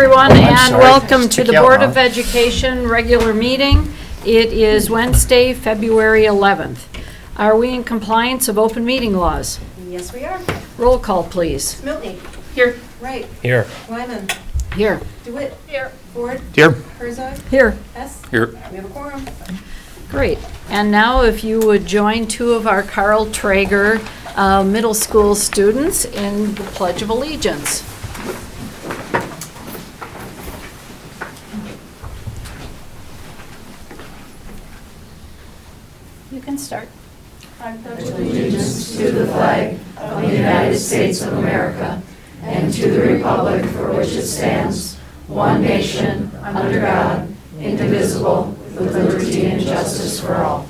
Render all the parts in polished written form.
everyone, and sorry. welcome to Stick the you out, Board Mom. of Education regular meeting. It is Wednesday, February 11th. Are we in compliance of open meeting laws? Yes, we are. Roll call, please. Miltney. Here. Wright. Here. Wyman. Here. DeWitt. Here. Ford. Here. Herzog. Here. Hess. Here. We have a quorum. Great. And now if you would join two of our Carl Traeger middle school students in the Pledge of Allegiance. You can start. I pledge allegiance to the flag of the United States of America and to the republic for which it stands, one nation, under God, indivisible, with liberty and justice for all.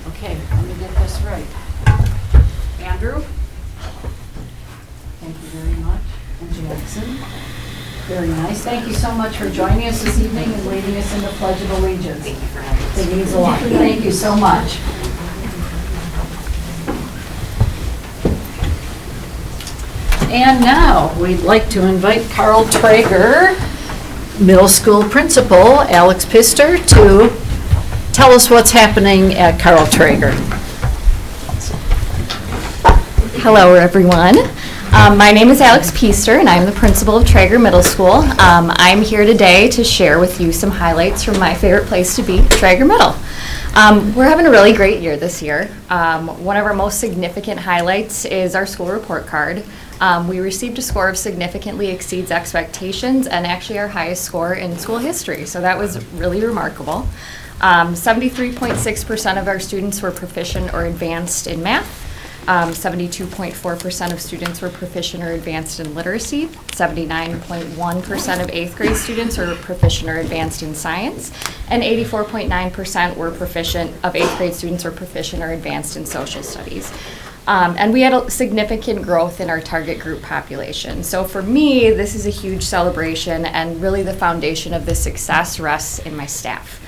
Okay, let me get this right. Andrew? Thank you very much. And Jackson? Very nice. Thank you so much for joining us this evening and leading us in the Pledge of Allegiance. Thank you for having us. It means a lot. Thank you so much. And now, we'd like to invite Carl Traeger, Middle School Principal Alex Pister, to tell us what's happening at Carl Traeger. Hello, everyone. My name is Alex Piester, and I'm the principal of Traeger Middle School. I'm here today to share with you some highlights from my favorite place to be, Traeger Middle. We're having a really great year this year. One of our most significant highlights is our school report card. We received a score of significantly exceeds expectations and actually our highest score in school history, so that was really remarkable. 73.6% of our students were proficient or advanced in math. 72.4% of students were proficient or advanced in literacy. 79.1% of 8th grade students were proficient or advanced in science. And 84.9% were proficient of 8th grade students were proficient or advanced in social studies. And we had a significant growth in our target group population. So for me, this is a huge celebration, and really the foundation of this success rests in my staff.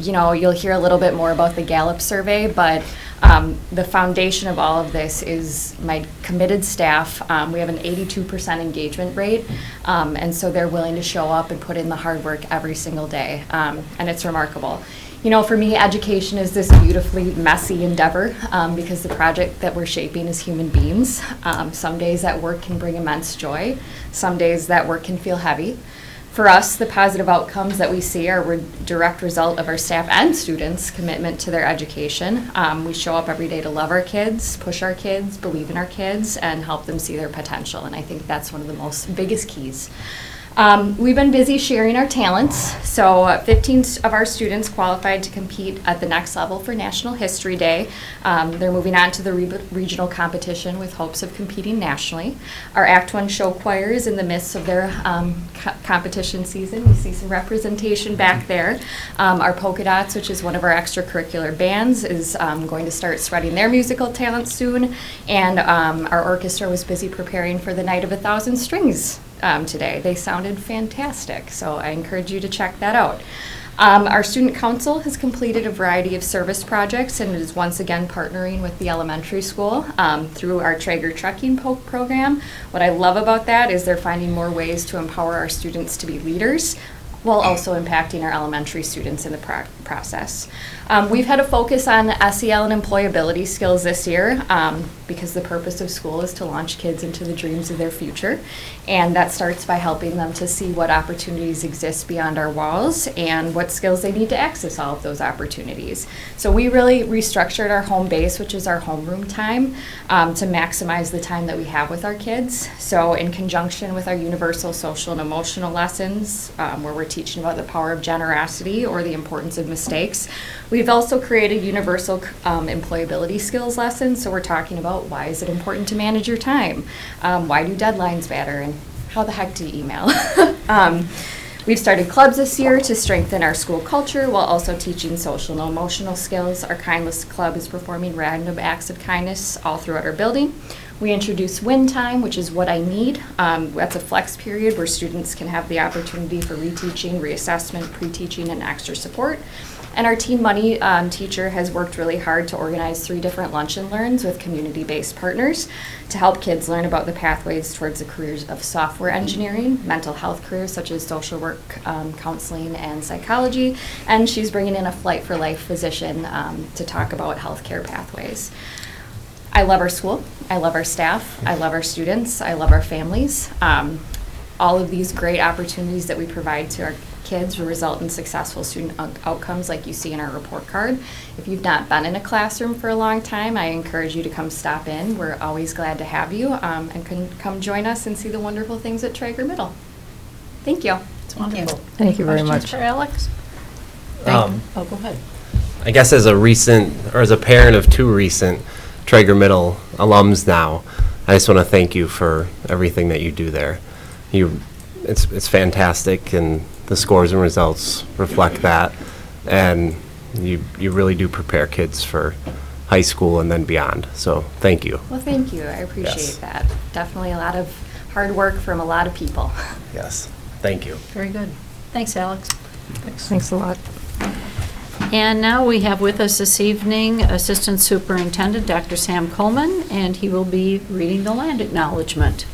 You know, you'll hear a little bit more about the Gallup survey, but the foundation of all of this is my committed staff. We have an 82% engagement rate, and so they're willing to show up and put in the hard work every single day, and it's remarkable. You know, for me, education is this beautifully messy endeavor because the project that we're shaping is human beings. Some days that work can bring immense joy. Some days that work can feel heavy. For us, the positive outcomes that we see are a direct result of our staff and students' commitment to their education. We show up every day to love our kids, push our kids, believe in our kids, and help them see their potential. And I think that's one of the biggest keys. We've been busy sharing our talents. So 15 of our students qualified to compete at the next level for National History Day. They're moving on to the regional competition with hopes of competing nationally. Our Act 1 show choir is in the midst of their competition season. We see some representation back there. Our Polka Dots, which is one of our extracurricular bands, is going to start spreading their musical talent soon. And our orchestra was busy preparing for the Night of 1,000 Strings today. They sounded fantastic, so I encourage you to check that out. Our student council has completed a variety of service projects and is once again partnering with the elementary school through our Traeger Trekking program. What I love about that is they're finding more ways to empower our students to be leaders while also impacting our elementary students in the process. We've had a focus on SEL and employability skills this year because the purpose of school is to launch kids into the dreams of their future. And that starts by helping them to see what opportunities exist beyond our walls and what skills they need to access all of those opportunities. So we really restructured our home base, which is our homeroom time, to maximize the time that we have with our kids. So in conjunction with our universal social and emotional lessons, where we're teaching about the power of generosity or the importance of mistakes, we've also created universal employability skills lessons. So we're talking about why is it important to manage your time? Why do deadlines matter? And how the heck do you email? We've started clubs this year to strengthen our school culture while also teaching social and emotional skills. Our Kindness Club is performing random acts of kindness all throughout our building. We introduced Win Time, which is what I need. That's a flex period where students can have the opportunity for reteaching, reassessment, pre-teaching, and extra support. And our Team Money teacher has worked really hard to organize 3 different lunch and learns with community-based partners to help kids learn about the pathways towards the careers of software engineering, mental health careers such as social work, counseling, and psychology. And she's bringing in a Flight for Life physician to talk about healthcare pathways. I love our school. I love our staff. I love our students. I love our families. All of these great opportunities that we provide to our kids will result in successful student outcomes like you see in our report card. If you've not been in a classroom for a long time, I encourage you to come stop in. We're always glad to have you and can come join us and see the wonderful things at Traeger Middle. Thank you. It's wonderful. Thank you very Questions much. for Alex? Um, Oh, go ahead. I guess as a parent of 2 recent Traeger Middle alums now, I just want to thank you for everything that you do there. It's fantastic, and the scores and results reflect that. And you really do prepare kids for high school and then beyond. So thank you. Well, thank you. I appreciate Yes. that. Definitely a lot of hard work from a lot of people. Yes. Thank you. Very good. Thanks, Alex. Thanks a lot. And now we have with us this evening Assistant Superintendent Dr. Sam Coleman, and he will be reading the land acknowledgement.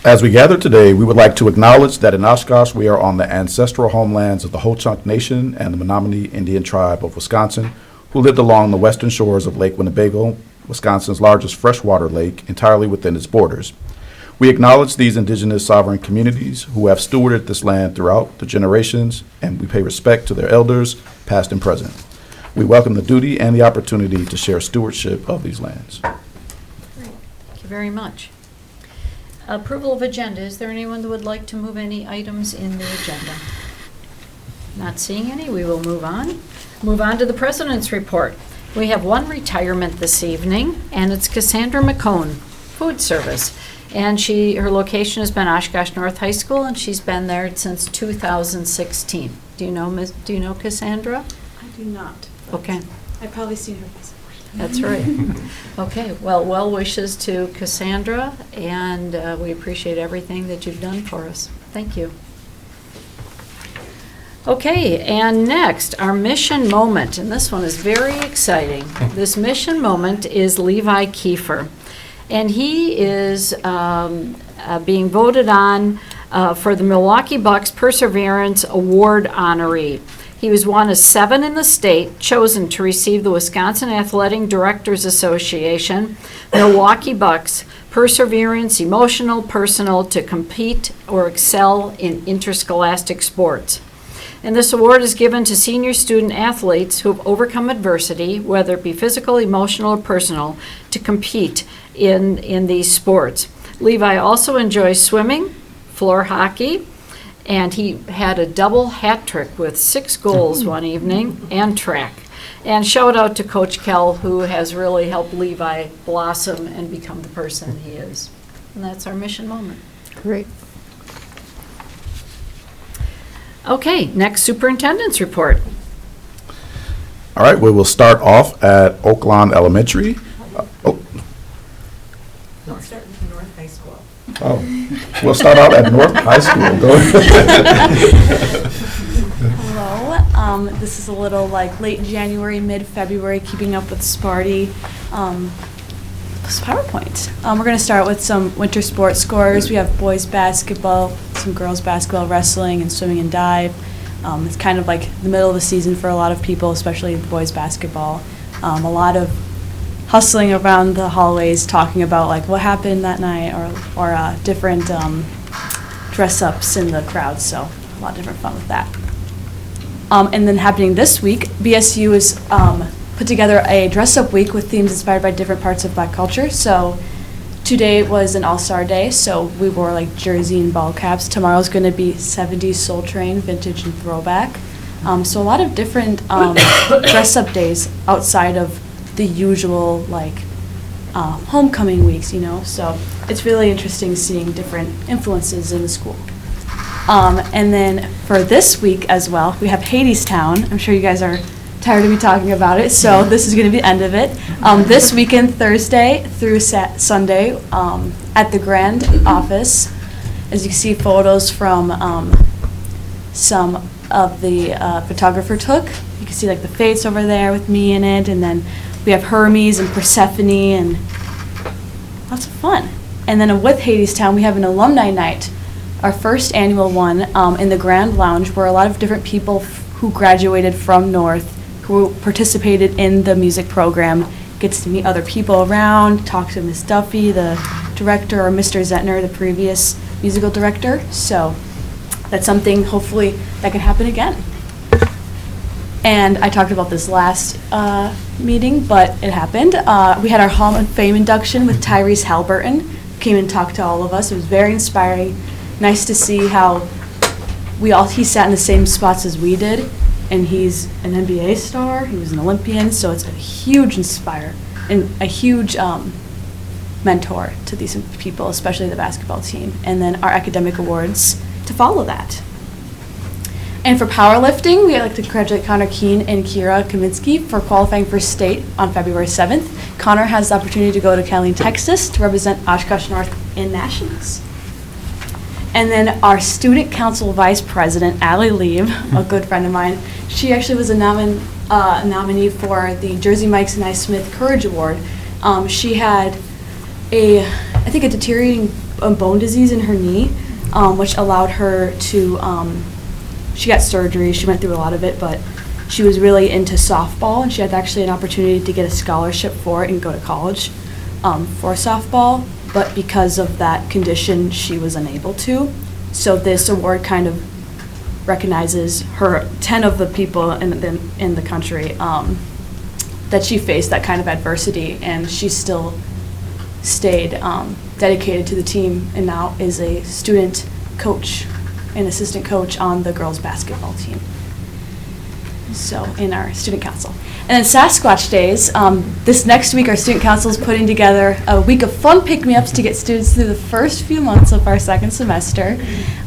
As we gather today, we would like to acknowledge that in Oshkosh, we are on the ancestral homelands of the Ho-Chunk Nation and the Menominee Indian Tribe of Wisconsin, who lived along the western shores of Lake Winnebago, Wisconsin's largest freshwater lake, entirely within its borders. We acknowledge these indigenous sovereign communities who have stewarded this land throughout the generations, and we pay respect to their elders, past and present. We welcome the duty and the opportunity to share stewardship of these lands. Thank you very much. Approval of agenda. Is there anyone that would like to move any items in the agenda? Not seeing any, we will move on. Move on to the President's report. We have one retirement this evening, and it's Cassandra McCone, Food Service. And her location has been Oshkosh North High School, and she's been there since 2016. Do you know Cassandra? I do not. Okay. I've probably seen her face. That's right. Okay, well wishes to Cassandra, and we appreciate everything that you've done for us. Thank you. Okay, and next, our mission moment, and this one is very exciting. This mission moment is Levi Kiefer, and he is being voted on for the Milwaukee Bucks Perseverance Award honoree. He was one of 7 in the state chosen to receive the Wisconsin Athletic Directors Association Milwaukee Bucks Perseverance Emotional Personal to compete or excel in interscholastic sports. And this award is given to senior student athletes who have overcome adversity, whether it be physical, emotional, or personal, to compete in these sports. Levi also enjoys swimming, floor hockey, and he had a double hat trick with 6 goals one evening, and track. And shout out to Coach Kell, who has really helped Levi blossom and become the person he is. And that's our mission moment. Great. Okay, next superintendent's report. All right, we will start off at Oaklawn Elementary. Let's start with North High School. Oh, we'll start out at North High School. Go ahead. Hello. This is a little like late January, mid-February, keeping up with Sparty. PowerPoint. We're going to start with some winter sports scores. We have boys basketball, some girls basketball, wrestling, and swimming and dive. It's kind of like the middle of the season for a lot of people, especially the boys basketball. A lot of hustling around the hallways, talking about like what happened that night, or different dress-ups in the crowd. So a lot of different fun with that. And then happening this week, BSU is put together a dress-up week with themes inspired by different parts of Black culture. So today was an all-star day, so we wore like jersey and ball caps. Tomorrow's going to be 70s Soul Train, vintage and throwback. So a lot of different dress-up days outside of the usual like homecoming weeks, you know. So it's really interesting seeing different influences in the school. And then for this week as well, we have Hadestown. I'm sure you guys are tired of me talking about it, so this is going to be the end of it. This weekend, Thursday through Sunday, at the Grand Office, as you can see photos from some of the photographer took. You can see like the face over there with me in it, and then we have Hermes and Persephone and lots of fun. And then with Hadestown, we have an alumni night, our first annual one, in the Grand Lounge, where a lot of different people who graduated from North, who participated in the music program, gets to meet other people around, talk to Miss Duffy, the director, or Mr. Zentner, the previous musical director. So that's something hopefully that can happen again. And I talked about this last meeting, but it happened. We had our Hall of Fame induction with Tyrese Halliburton, who came and talked to all of us. It was very inspiring. Nice to see how he sat in the same spots as we did, and he's an NBA star. He was an Olympian, so it's a huge and a huge mentor to these people, especially the basketball team. And then our academic awards to follow that. And for powerlifting, we would like to congratulate Connor Keene and Kira Kaminsky for qualifying for state on February 7th. Connor has the opportunity to go to Killeen, Texas to represent Oshkosh North in nationals. And then our student council vice president, Allie Lieb, a good friend of mine, she actually was a nominee for the Jersey Mike's and I Smith Courage Award. She had I think a deteriorating bone disease in her knee, which allowed her to, she got surgery, she went through a lot of it, but she was really into softball, and she had actually an opportunity to get a scholarship for it and go to college for softball, but because of that condition, she was unable to. So this award kind of recognizes 10 of the people in the country that she faced that kind of adversity, and she still stayed dedicated to the team, and now is a student coach, an assistant coach on the girls basketball team. So in our student council. And then Sasquatch Days, this next week our student council is putting together a week of fun pick-me-ups to get students through the first few months of our second semester.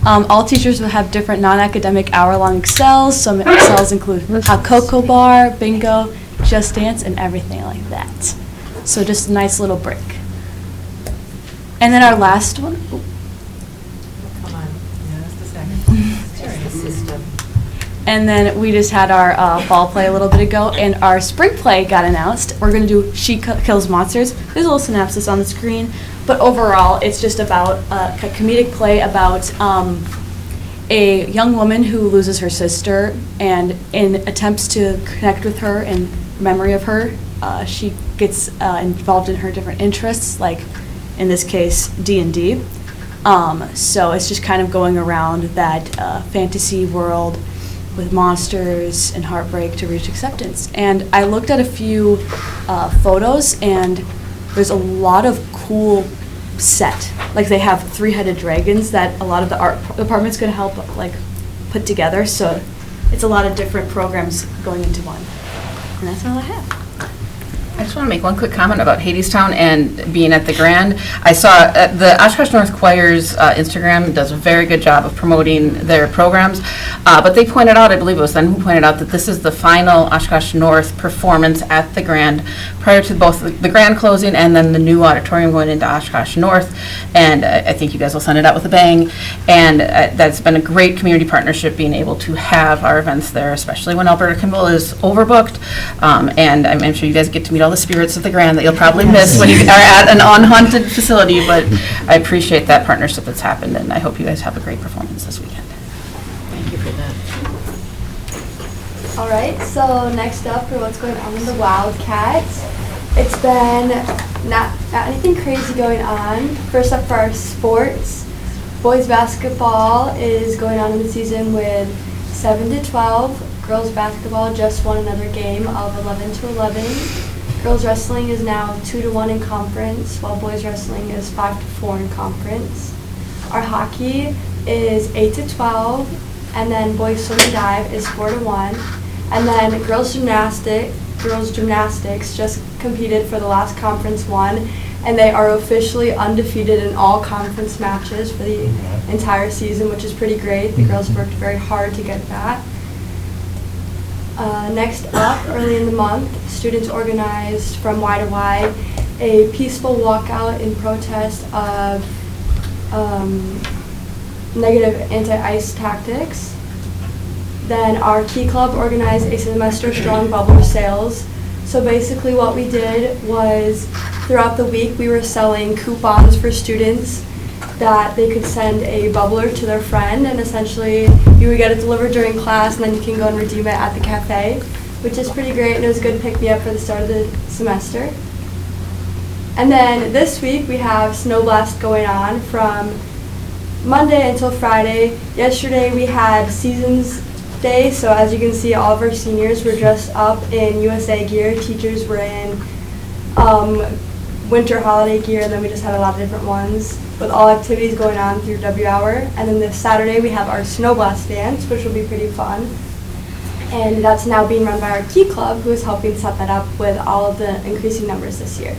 All teachers will have different non-academic hour-long excels. Some excels include a cocoa bar, bingo, just dance, and everything like that. So just a nice little break. And then our last one. Come on, just a second. System. And then we just had our fall play a little bit ago, and our spring play got announced. We're going to do She Kills Monsters. There's a little synopsis on the screen, but overall it's just about a comedic play about a young woman who loses her sister, and in attempts to connect with her and memory of her, she gets involved in her different interests, like in this case D&D. So it's just kind of going around that fantasy world with monsters and heartbreak to reach acceptance. And I looked at a few photos, and there's a lot of cool set. Like they have 3-headed dragons that a lot of the art department's going to help like put together. So it's a lot of different programs going into one. And that's all I have. I just want to make one quick comment about Hadestown and being at the Grand. I saw the Oshkosh North Choir's Instagram does a very good job of promoting their programs, but they pointed out, I believe it was them who pointed out, that this is the final Oshkosh North performance at the Grand prior to both the Grand closing and then the new auditorium going into Oshkosh North, and I think you guys will send it out with a bang, and that's been a great community partnership being able to have our events there, especially when Alberta Kimball is overbooked, and I'm sure you guys get to meet all the spirits of the Grand that you'll probably miss when you are at an unhaunted facility, but I appreciate that partnership that's happened, and I hope you guys have a great performance this weekend. Thank you for that. All right, so next up for what's going on in the Wildcats. It's been not anything crazy going on. First up for our sports, boys basketball is going on in the season with 7-12. Girls basketball just won another game of 11-11. Girls wrestling is now 2-1 in conference, while boys wrestling is 5-4 in conference. Our hockey is 8-12, and then boys swim and dive is 4-1. And then girls gymnastics just competed for the last conference one, and they are officially undefeated in all conference matches for the entire season, which is pretty great. The girls worked very hard to get that. Next up, early in the month, students organized from Y to Y a peaceful walkout in protest of negative anti-ICE tactics. Then our Key Club organized a semester-strong bubbler sales. So basically what we did was throughout the week we were selling coupons for students that they could send a bubbler to their friend, and essentially you would get it delivered during class and then you can go and redeem it at the cafe, which is pretty great, and it was a good pick-me-up for the start of the semester. And then this week we have Snow Blast going on from Monday until Friday. Yesterday we had Seasons Day, so as you can see, all of our seniors were dressed up in USA gear. Teachers were in winter holiday gear, and then we just had a lot of different ones with all activities going on through W Hour. And then this Saturday we have our Snow Blast dance, which will be pretty fun. And that's now being run by our Key Club, who is helping set that up with all of the increasing numbers this year.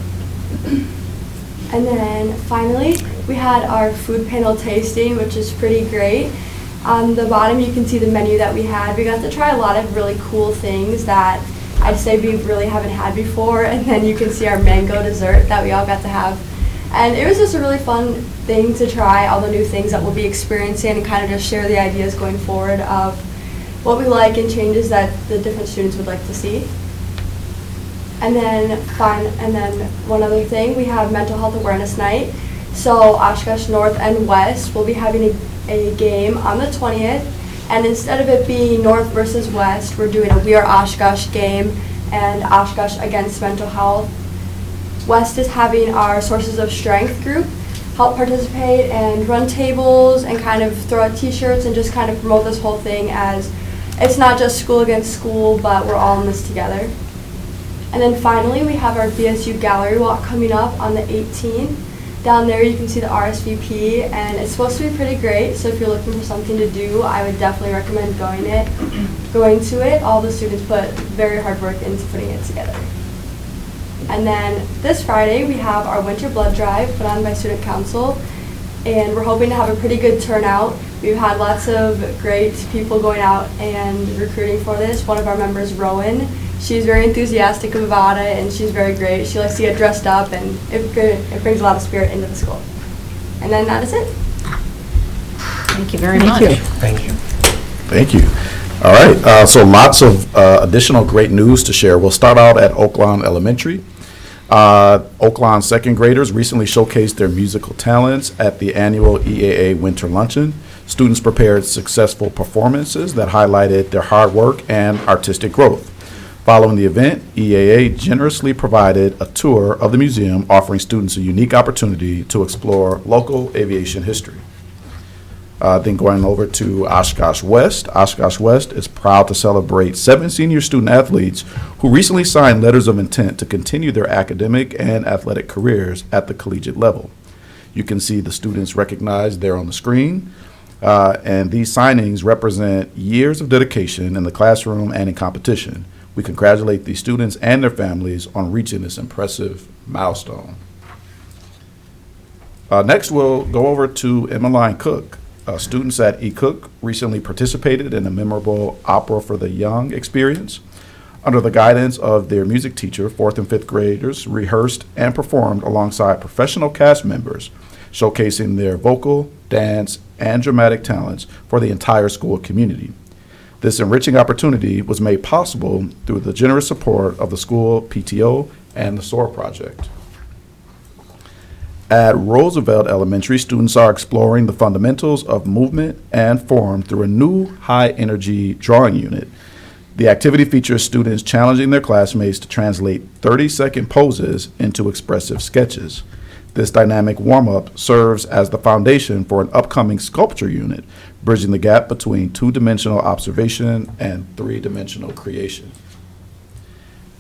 And then finally, we had our food panel tasting, which is pretty great. On the bottom, you can see the menu that we had. We got to try a lot of really cool things that I'd say we really haven't had before. And then you can see our mango dessert that we all got to have. And it was just a really fun thing to try all the new things that we'll be experiencing and kind of just share the ideas going forward of what we like and changes that the different students would like to see. And then one other thing, we have Mental Health Awareness Night. So Oshkosh North and West will be having a game on the 20th, and instead of it being North versus West, we're doing a We Are Oshkosh game and Oshkosh Against Mental Health. West is having our Sources of Strength group help participate and run tables and kind of throw out t-shirts and just kind of promote this whole thing as it's not just school against school, but we're all in this together. And then finally, we have our BSU Gallery Walk coming up on the 18th. Down there you can see the RSVP, and it's supposed to be pretty great, so if you're looking for something to do, I would definitely recommend going to it. All the students put very hard work into putting it together. And then this Friday, we have our Winter Blood Drive put on by Student Council, and we're hoping to have a pretty good turnout. We've had lots of great people going out and recruiting for this. One of our members, Rowan, she's very enthusiastic about it, and she's very great. She likes to get dressed up, and it brings a lot of spirit into the school. And then that is it. Thank you very much. Thank you. Thank you. All right, so lots of additional great news to share. We'll start out at Oaklawn Elementary. Oaklawn second graders recently showcased their musical talents at the annual EAA Winter Luncheon. Students prepared successful performances that highlighted their hard work and artistic growth. Following the event, EAA generously provided a tour of the museum, offering students a unique opportunity to explore local aviation history. Then going over to Oshkosh West. Oshkosh West is proud to celebrate 7 senior student athletes who recently signed letters of intent to continue their academic and athletic careers at the collegiate level. You can see the students recognized there on the screen, and these signings represent years of dedication in the classroom and in competition. We congratulate these students and their families on reaching this impressive milestone. Next, we'll go over to Emmeline Cook. Students at E-Cook recently participated in a memorable Opera for the Young experience. Under the guidance of their music teacher, 4th and 5th graders rehearsed and performed alongside professional cast members, showcasing their vocal, dance, and dramatic talents for the entire school community. This enriching opportunity was made possible through the generous support of the school PTO and the SOAR project. At Roosevelt Elementary, students are exploring the fundamentals of movement and form through a new high-energy drawing unit. The activity features students challenging their classmates to translate 30-second poses into expressive sketches. This dynamic warm-up serves as the foundation for an upcoming sculpture unit, bridging the gap between 2-dimensional observation and 3-dimensional creation.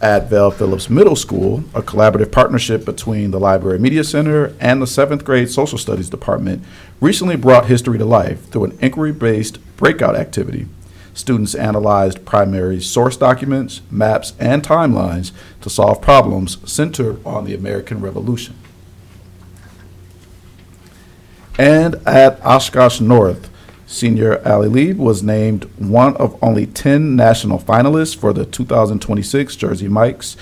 At Val Phillips Middle School, a collaborative partnership between the Library Media Center and the 7th grade Social Studies Department recently brought history to life through an inquiry-based breakout activity. Students analyzed primary source documents, maps, and timelines to solve problems centered on the American Revolution. And at Oshkosh North, senior Ali Lieb was named one of only 10 national finalists for the 2026 Jersey Mike's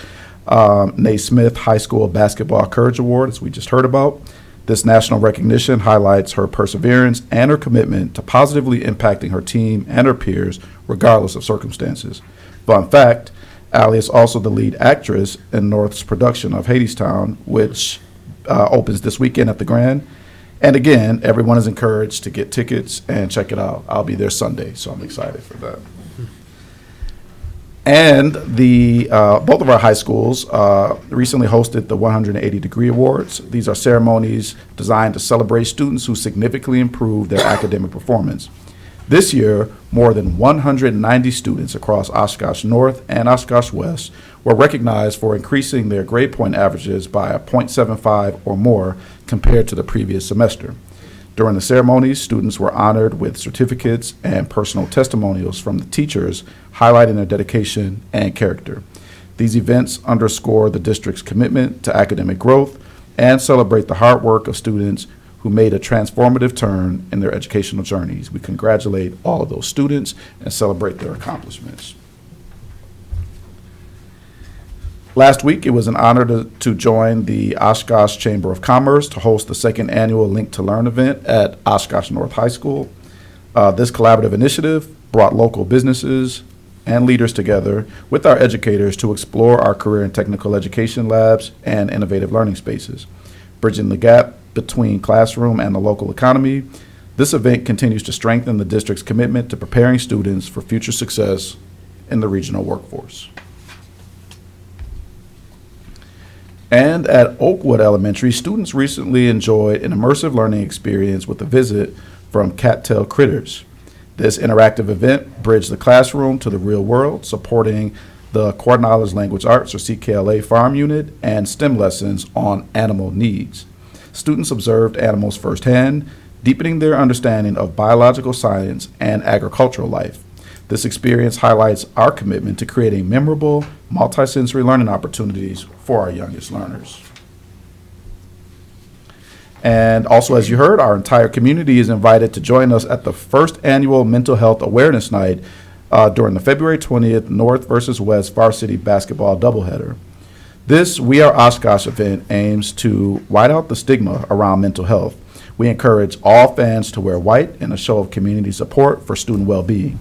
Naismith High School Basketball Courage Award, as we just heard about. This national recognition highlights her perseverance and her commitment to positively impacting her team and her peers, regardless of circumstances. Fun fact, Allie is also the lead actress in North's production of Hadestown, which opens this weekend at the Grand. And again, everyone is encouraged to get tickets and check it out. I'll be there Sunday, so I'm excited for that. And both of our high schools recently hosted the 180 Degree Awards. These are ceremonies designed to celebrate students who significantly improved their academic performance. This year, more than 190 students across Oshkosh North and Oshkosh West were recognized for increasing their grade point averages by a .75 or more compared to the previous semester. During the ceremonies, students were honored with certificates and personal testimonials from the teachers, highlighting their dedication and character. These events underscore the district's commitment to academic growth and celebrate the hard work of students who made a transformative turn in their educational journeys. We congratulate all of those students and celebrate their accomplishments. Last week, it was an honor to join the Oshkosh Chamber of Commerce to host the second annual Link to Learn event at Oshkosh North High School. This collaborative initiative brought local businesses and leaders together with our educators to explore our career and technical education labs and innovative learning spaces. Bridging the gap between classroom and the local economy, this event continues to strengthen the district's commitment to preparing students for future success in the regional workforce. And at Oakwood Elementary, students recently enjoyed an immersive learning experience with a visit from Cattail Critters. This interactive event bridged the classroom to the real world, supporting the Core Knowledge Language Arts, or CKLA, farm unit and STEM lessons on animal needs. Students observed animals firsthand, deepening their understanding of biological science and agricultural life. This experience highlights our commitment to creating memorable, multisensory learning opportunities for our youngest learners. And also, as you heard, our entire community is invited to join us at the first annual Mental Health Awareness Night during the February 20th North versus West Varsity Basketball doubleheader. This We Are Oshkosh event aims to white out the stigma around mental health. We encourage all fans to wear white in a show of community support for student well-being.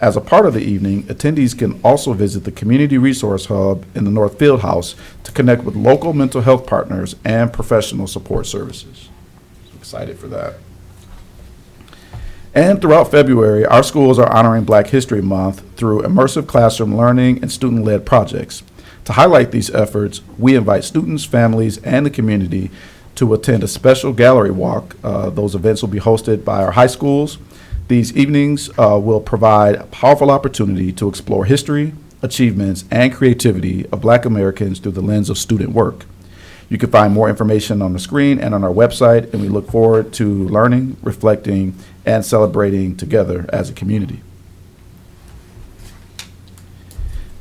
As a part of the evening, attendees can also visit the Community Resource Hub in the North Field House to connect with local mental health partners and professional support services. Excited for that. And throughout February, our schools are honoring Black History Month through immersive classroom learning and student-led projects. To highlight these efforts, we invite students, families, and the community to attend a special gallery walk. Those events will be hosted by our high schools. These evenings will provide a powerful opportunity to explore history, achievements, and creativity of Black Americans through the lens of student work. You can find more information on the screen and on our website, and we look forward to learning, reflecting, and celebrating together as a community.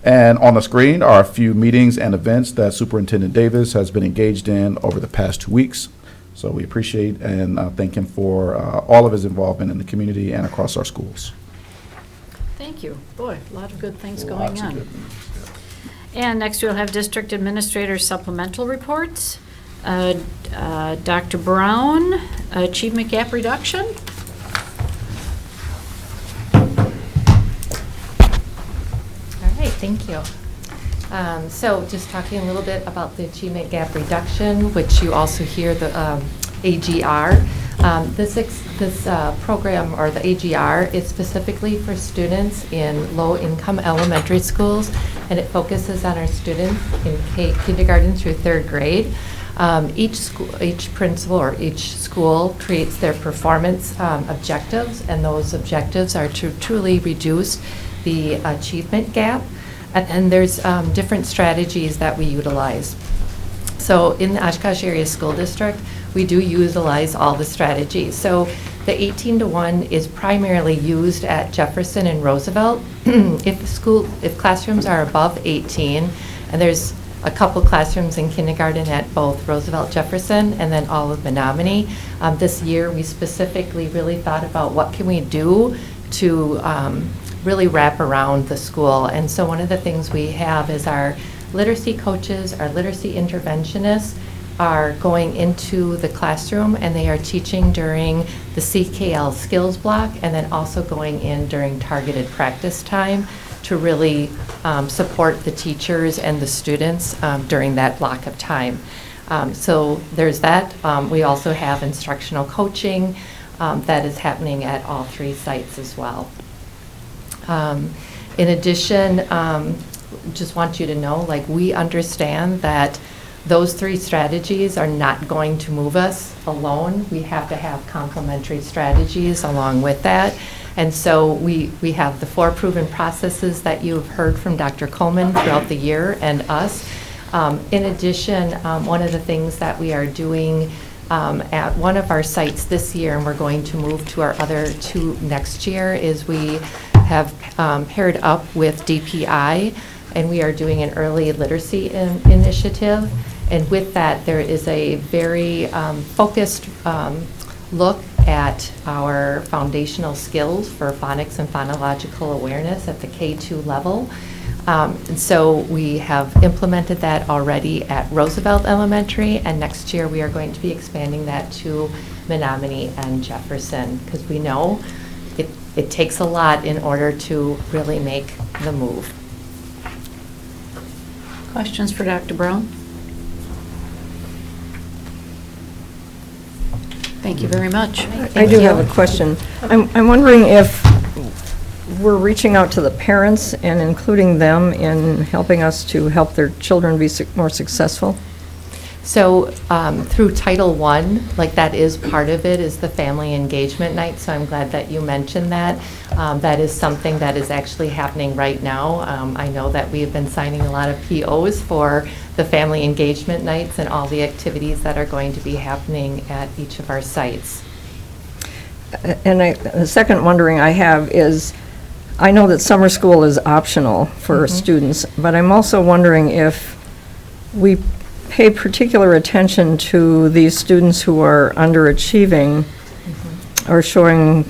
And on the screen are a few meetings and events that Superintendent Davis has been engaged in over the past 2 weeks. So we appreciate and thank him for all of his involvement in the community and across our schools. Thank you. Boy, a lot of good things going Lots of on. good things. And next we'll have District Administrator supplemental reports. Dr. Brown, Achievement Gap Reduction. All right, thank you. So just talking a little bit about the Achievement Gap Reduction, which you also hear the AGR. This program, or the AGR, is specifically for students in low-income elementary schools, and it focuses on our students in kindergarten through 3rd grade. Each principal or each school creates their performance objectives, and those objectives are to truly reduce the achievement gap. And there's different strategies that we utilize. So in the Oshkosh Area School District, we do utilize all the strategies. So the 18-to-1 is primarily used at Jefferson and Roosevelt. If classrooms are above 18, and there's a couple classrooms in kindergarten at both Roosevelt, Jefferson, and then all of Menominee. This year, we specifically really thought about what can we do to really wrap around the school. And so one of the things we have is our literacy coaches, our literacy interventionists, are going into the classroom and they are teaching during the CKL skills block and then also going in during targeted practice time to really support the teachers and the students during that block of time. So there's that. We also have instructional coaching that is happening at all 3 sites as well. In addition, just want you to know, like, we understand that those 3 strategies are not going to move us alone. We have to have complementary strategies along with that. And so we have the 4 proven processes that you've heard from Dr. Coleman throughout the year and us. In addition, one of the things that we are doing at one of our sites this year, and we're going to move to our other 2 next year, is we have paired up with DPI, and we are doing an early literacy initiative. And with that, there is a very focused look at our foundational skills for phonics and phonological awareness at the K2 level. And so we have implemented that already at Roosevelt Elementary, and next year we are going to be expanding that to Menominee and Jefferson, because we know it takes a lot in order to really make the move. Questions for Dr. Brown? Thank you very much. I do have a question. I'm wondering if we're reaching out to the parents and including them in helping us to help their children be more successful? So through Title I, like, that is part of it, is the family engagement night. So I'm glad that you mentioned that. That is something that is actually happening right now. I know that we have been signing a lot of POs for the family engagement nights and all the activities that are going to be happening at each of our sites. And the second wondering I have is, I know that summer school is optional for students, but I'm also wondering if we pay particular attention to these students who are underachieving or showing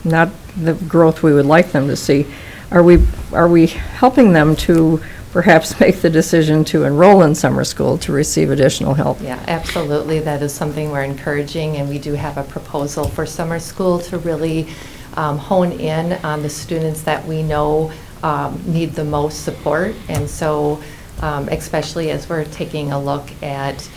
not the growth we would like them to see. Are we helping them to perhaps make the decision to enroll in summer school to receive additional help? Yeah, absolutely. That is something we're encouraging, and we do have a proposal for summer school to really hone in on the students that we know need the most support. And so especially as we're taking a look at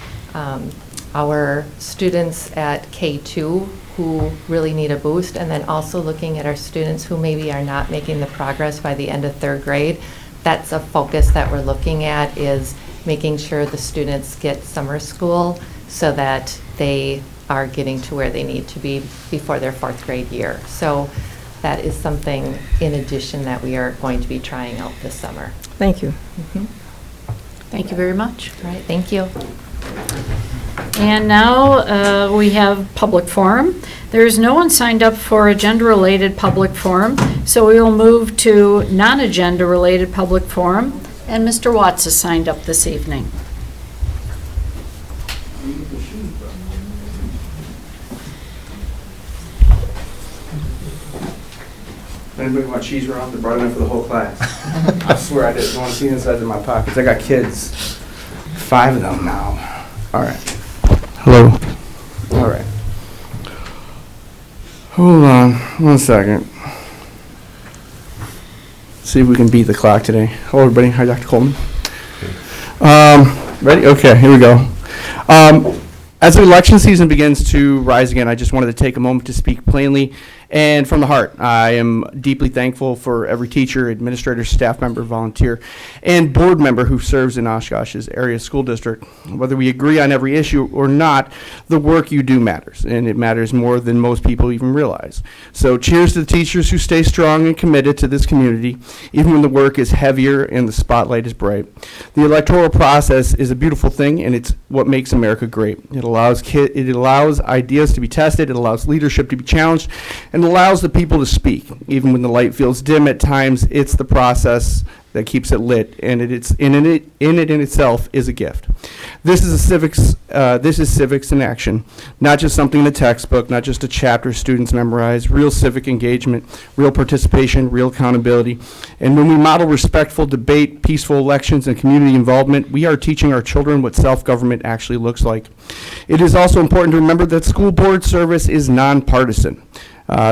our students at K2 who really need a boost, and then also looking at our students who maybe are not making the progress by the end of 3rd grade. That's a focus that we're looking at, is making sure the students get summer school so that they are getting to where they need to be before their 4th grade year. So that is something in addition that we are going to be trying out this summer. Thank you. Thank you very much. All right, thank you. And now we have public forum. There's no one signed up for agenda-related public forum, so we will move to non-agenda-related public forum. And Mr. Watts is signed up this evening. I didn't bring my cheese around. They brought enough for the whole class. I swear I didn't want to see inside of my pockets. I got kids. 5 of them now. All right. Hello. All right. Hold on 1 second. See if we can beat the clock today. Hello, everybody. Hi, Dr. Coleman. Ready? Okay, here we go. As the election season begins to rise again, I just wanted to take a moment to speak plainly and from the heart. I am deeply thankful for every teacher, administrator, staff member, volunteer, and board member who serves in Oshkosh's area school district. Whether we agree on every issue or not, the work you do matters, and it matters more than most people even realize. So cheers to the teachers who stay strong and committed to this community, even when the work is heavier and the spotlight is bright. The electoral process is a beautiful thing, and it's what makes America great. It allows ideas to be tested, it allows leadership to be challenged, and allows the people to speak. Even when the light feels dim at times, it's the process that keeps it lit, and it's in it in itself is a gift. This is civics in action, not just something in a textbook, not just a chapter students memorize. Real civic engagement, real participation, real accountability. And when we model respectful debate, peaceful elections, and community involvement, we are teaching our children what self-government actually looks like. It is also important to remember that school board service is nonpartisan.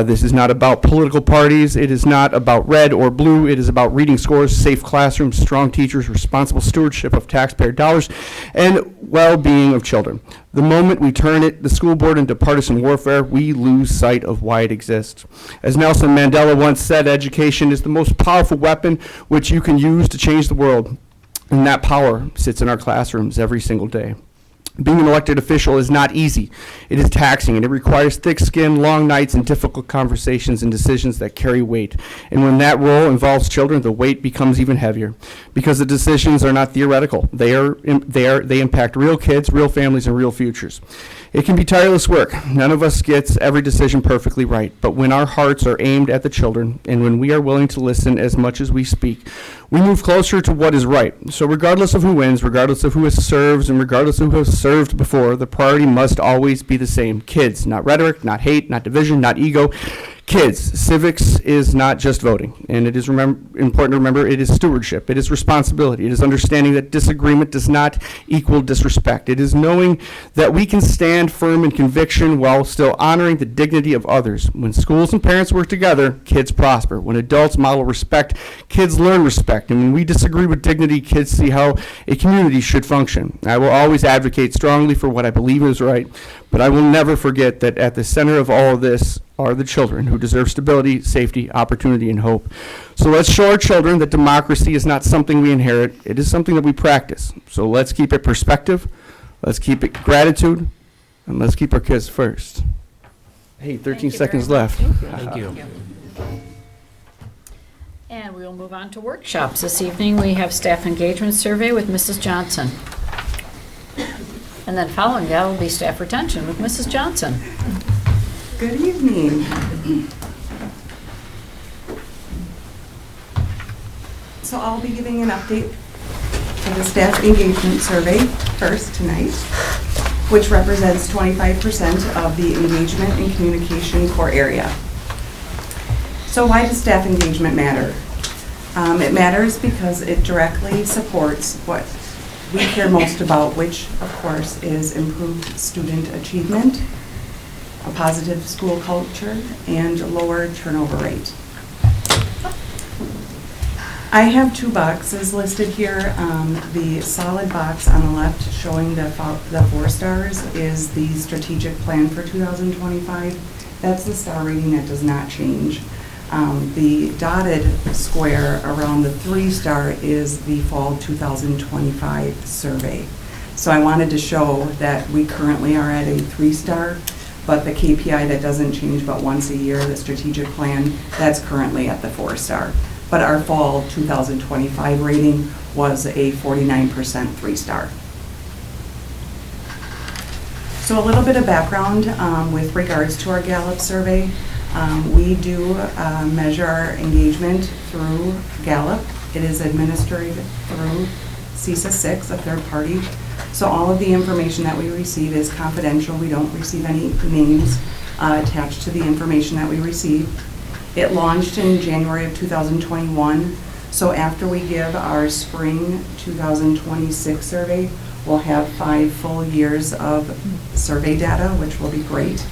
This is not about political parties. It is not about red or blue. It is about reading scores, safe classrooms, strong teachers, responsible stewardship of taxpayer dollars, and well-being of children. The moment we turn the school board into partisan warfare, we lose sight of why it exists. As Nelson Mandela once said, education is the most powerful weapon which you can use to change the world. And that power sits in our classrooms every single day. Being an elected official is not easy. It is taxing, and it requires thick skin, long nights, and difficult conversations and decisions that carry weight. And when that role involves children, the weight becomes even heavier, because the decisions are not theoretical. They impact real kids, real families, and real futures. It can be tireless work. None of us gets every decision perfectly right, but when our hearts are aimed at the children, and when we are willing to listen as much as we speak, we move closer to what is right. So regardless of who wins, regardless of who serves, and regardless of who has served before, the priority must always be the same. Kids, not rhetoric, not hate, not division, not ego. Kids. Civics is not just voting, and it is important to remember it is stewardship, it is responsibility, it is understanding that disagreement does not equal disrespect. It is knowing that we can stand firm in conviction while still honoring the dignity of others. When schools and parents work together, kids prosper. When adults model respect, kids learn respect. And when we disagree with dignity, kids see how a community should function. I will always advocate strongly for what I believe is right, but I will never forget that at the center of all of this are the children who deserve stability, safety, opportunity, and hope. So let's show our children that democracy is not something we inherit, it is something that we practice. So let's keep it perspective, let's keep it gratitude, and let's keep our kids first. Hey, 13 seconds left. Thank you. And we will move on to workshops. This evening, we have staff engagement survey with Mrs. Johnson. And then following that will be staff retention with Mrs. Johnson. Good evening. So I'll be giving an update for the staff engagement survey first tonight, which represents 25% of the engagement and communication core area. So why does staff engagement matter? It matters because it directly supports what we care most about, which of course is improved student achievement, a positive school culture, and a lower turnover rate. I have two boxes listed here. The solid box on the left showing the 4 stars is the strategic plan for 2025. That's the star rating that does not change. The dotted square around the 3-star is the fall 2025 survey. So I wanted to show that we currently are at a 3-star, but the KPI that doesn't change but once a year, the strategic plan, that's currently at the 4-star. But our fall 2025 rating was a 49% 3-star. So a little bit of background with regards to our Gallup survey. We do measure our engagement through Gallup. It is administered through CISA 6, a third party. So all of the information that we receive is confidential. We don't receive any names attached to the information that we receive. It launched in January of 2021. So after we give our spring 2026 survey, we'll have 5 full years of survey data, which will be great.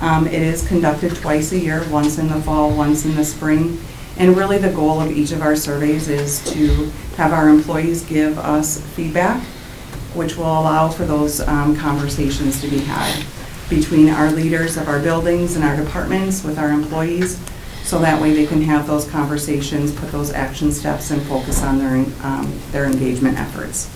It is conducted twice a year, once in the fall, once in the spring. And really the goal of each of our surveys is to have our employees give us feedback, which will allow for those conversations to be had between our leaders of our buildings and our departments with our employees, so that way they can have those conversations, put those action steps, and focus on their engagement efforts.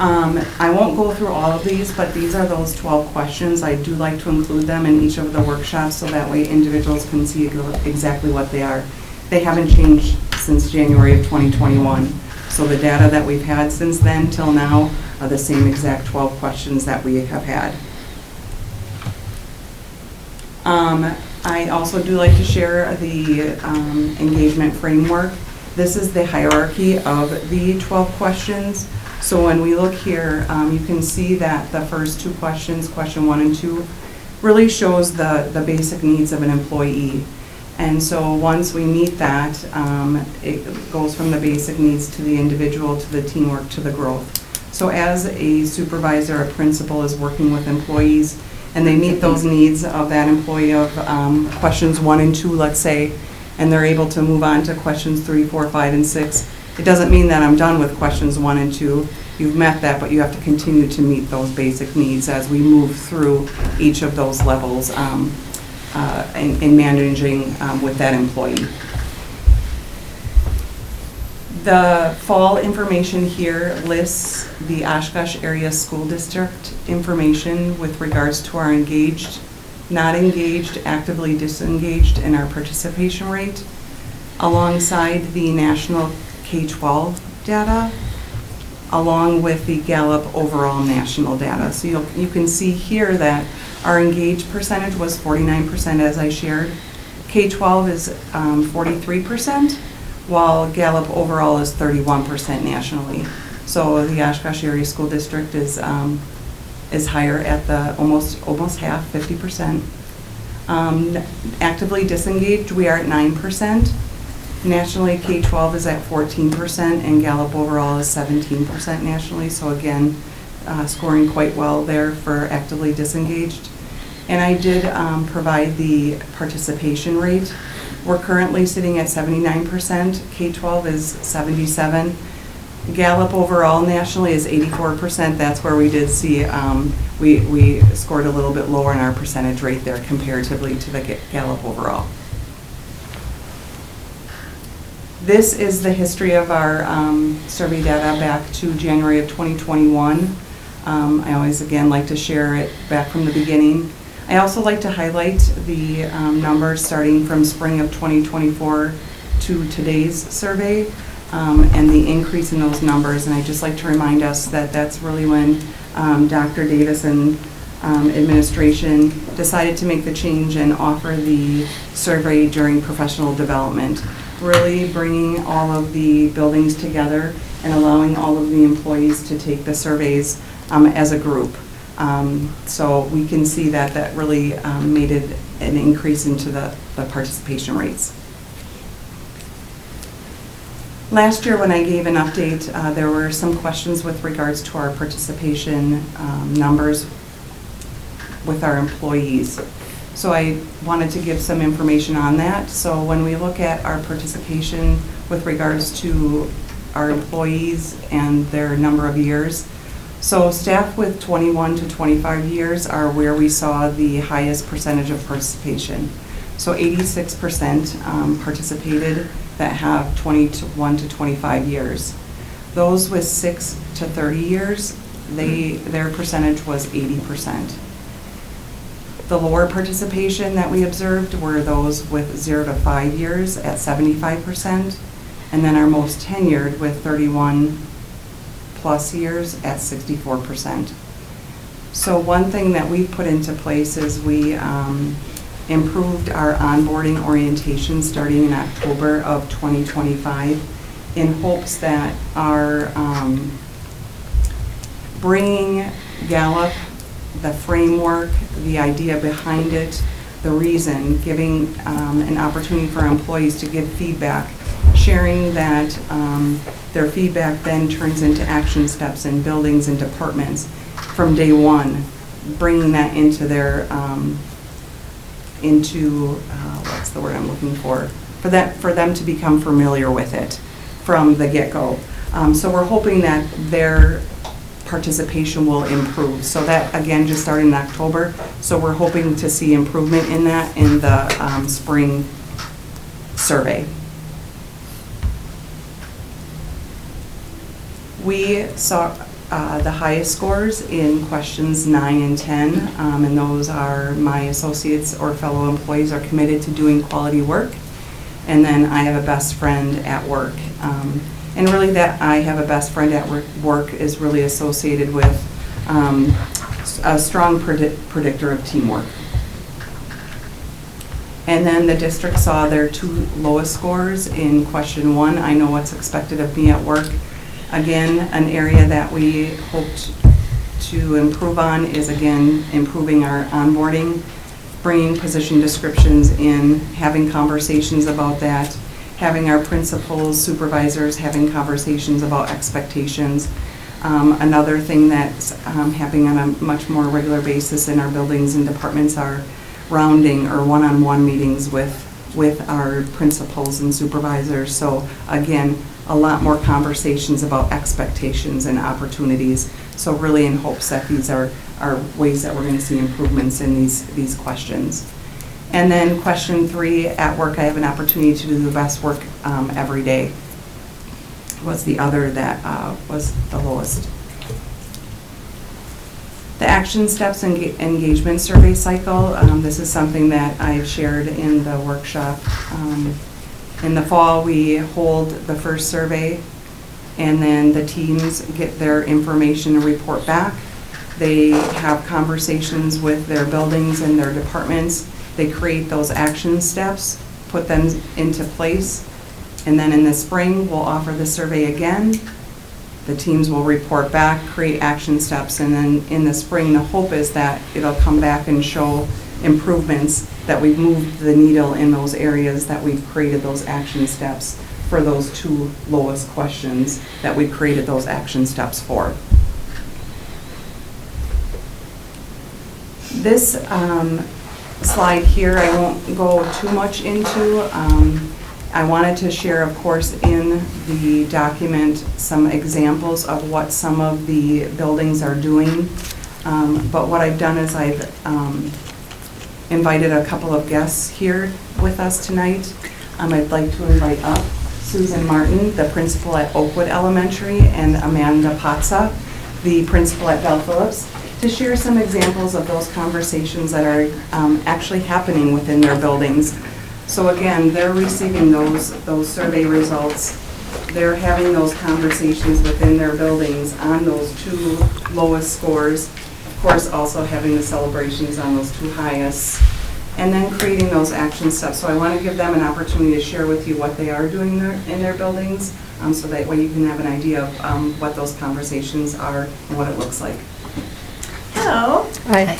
I won't go through all of these, but these are those 12 questions. I do like to include them in each of the workshops so that way individuals can see exactly what they are. They haven't changed since January of 2021. So the data that we've had since then till now are the same exact 12 questions that we have had. I also do like to share the engagement framework. This is the hierarchy of the 12 questions. So when we look here, you can see that the first two questions, question 1 and 2, really shows the basic needs of an employee. And so once we meet that, it goes from the basic needs to the individual, to the teamwork, to the growth. So as a supervisor, a principal is working with employees, and they meet those needs of that employee of questions 1 and 2, let's say, and they're able to move on to questions 3, 4, 5, and 6. It doesn't mean that I'm done with questions 1 and 2. You've met that, but you have to continue to meet those basic needs as we move through each of those levels in managing with that employee. The fall information here lists the Oshkosh Area School District information with regards to our engaged, not engaged, actively disengaged, and our participation rate, alongside the national K-12 data, along with the Gallup overall national data. So you can see here that our engaged percentage was 49%, as I shared. K-12 is 43%, while Gallup overall is 31% nationally. So the Oshkosh Area School District is higher at the almost half, 50%. Actively disengaged, we are at 9%. Nationally, K-12 is at 14%, and Gallup overall is 17% nationally. So again, scoring quite well there for actively disengaged. And I did provide the participation rate. We're currently sitting at 79%. K-12 is 77%. Gallup overall nationally is 84%. That's where we did see, we scored a little bit lower in our percentage rate there comparatively to the Gallup overall. This is the history of our survey data back to January of 2021. I always, again, like to share it back from the beginning. I also like to highlight the numbers starting from spring of 2024 to today's survey and the increase in those numbers. And I'd just like to remind us that that's really when Dr. Davis and administration decided to make the change and offer the survey during professional development, really bringing all of the buildings together and allowing all of the employees to take the surveys as a group. So we can see that that really made it an increase into the participation rates. Last year when I gave an update, there were some questions with regards to our participation numbers with our employees. So I wanted to give some information on that. So when we look at our participation with regards to our employees and their number of years, so staff with 21 to 25 years are where we saw the highest percentage of participation. So 86% participated that have 21 to 25 years. Those with 6 to 30 years, their percentage was 80%. The lower participation that we observed were those with 0 to 5 years at 75%, and then our most tenured with 31 plus years at 64%. So one thing that we put into place is we improved our onboarding orientation starting in October of 2025 in hopes that our bringing Gallup, the framework, the idea behind it, the reason, giving an opportunity for our employees to give feedback, sharing that their feedback then turns into action steps in buildings and departments from day one, bringing that into their, what's the word I'm looking for them to become familiar with it from the get-go. So we're hoping that their participation will improve. So that, again, just started in October. So we're hoping to see improvement in that in the spring survey. We saw the highest scores in questions 9 and 10, and those are my associates or fellow employees are committed to doing quality work. And then I have a best friend at work. And really that I have a best friend at work is really associated with a strong predictor of teamwork. And then the district saw their 2 lowest scores in question 1, I know what's expected of me at work. Again, an area that we hoped to improve on is, again, improving our onboarding, bringing position descriptions in, having conversations about that, having our principals, supervisors having conversations about expectations. Another thing that's happening on a much more regular basis in our buildings and departments are rounding or one-on-one meetings with our principals and supervisors. So again, a lot more conversations about expectations and opportunities. So really in hopes that these are ways that we're going to see improvements in these questions. And then question 3, at work I have an opportunity to do the best work every day, was the other that was the lowest. The action steps and engagement survey cycle, this is something that I've shared in the workshop. In the fall, we hold the first survey, and then the teams get their information and report back. They have conversations with their buildings and their departments. They create those action steps, put them into place, and then in the spring, we'll offer the survey again. The teams will report back, create action steps, and then in the spring, the hope is that it'll come back and show improvements, that we've moved the needle in those areas, that we've created those action steps for those 2 lowest questions that we created those action steps for. This slide here I won't go too much into. I wanted to share, of course, in the document some examples of what some of the buildings are doing. But what I've done is I've invited a couple of guests here with us tonight. I'd like to invite up Susan Martin, the principal at Oakwood Elementary, and Amanda Patza, the principal at Bell Phillips, to share some examples of those conversations that are actually happening within their buildings. So again, they're receiving those survey results. They're having those conversations within their buildings on those 2 lowest scores. Of course, also having the celebrations on those 2 highest, and then creating those action steps. So I want to give them an opportunity to share with you what they are doing in their buildings, so that way you can have an idea of what those conversations are and what it looks like. Hello. Hi.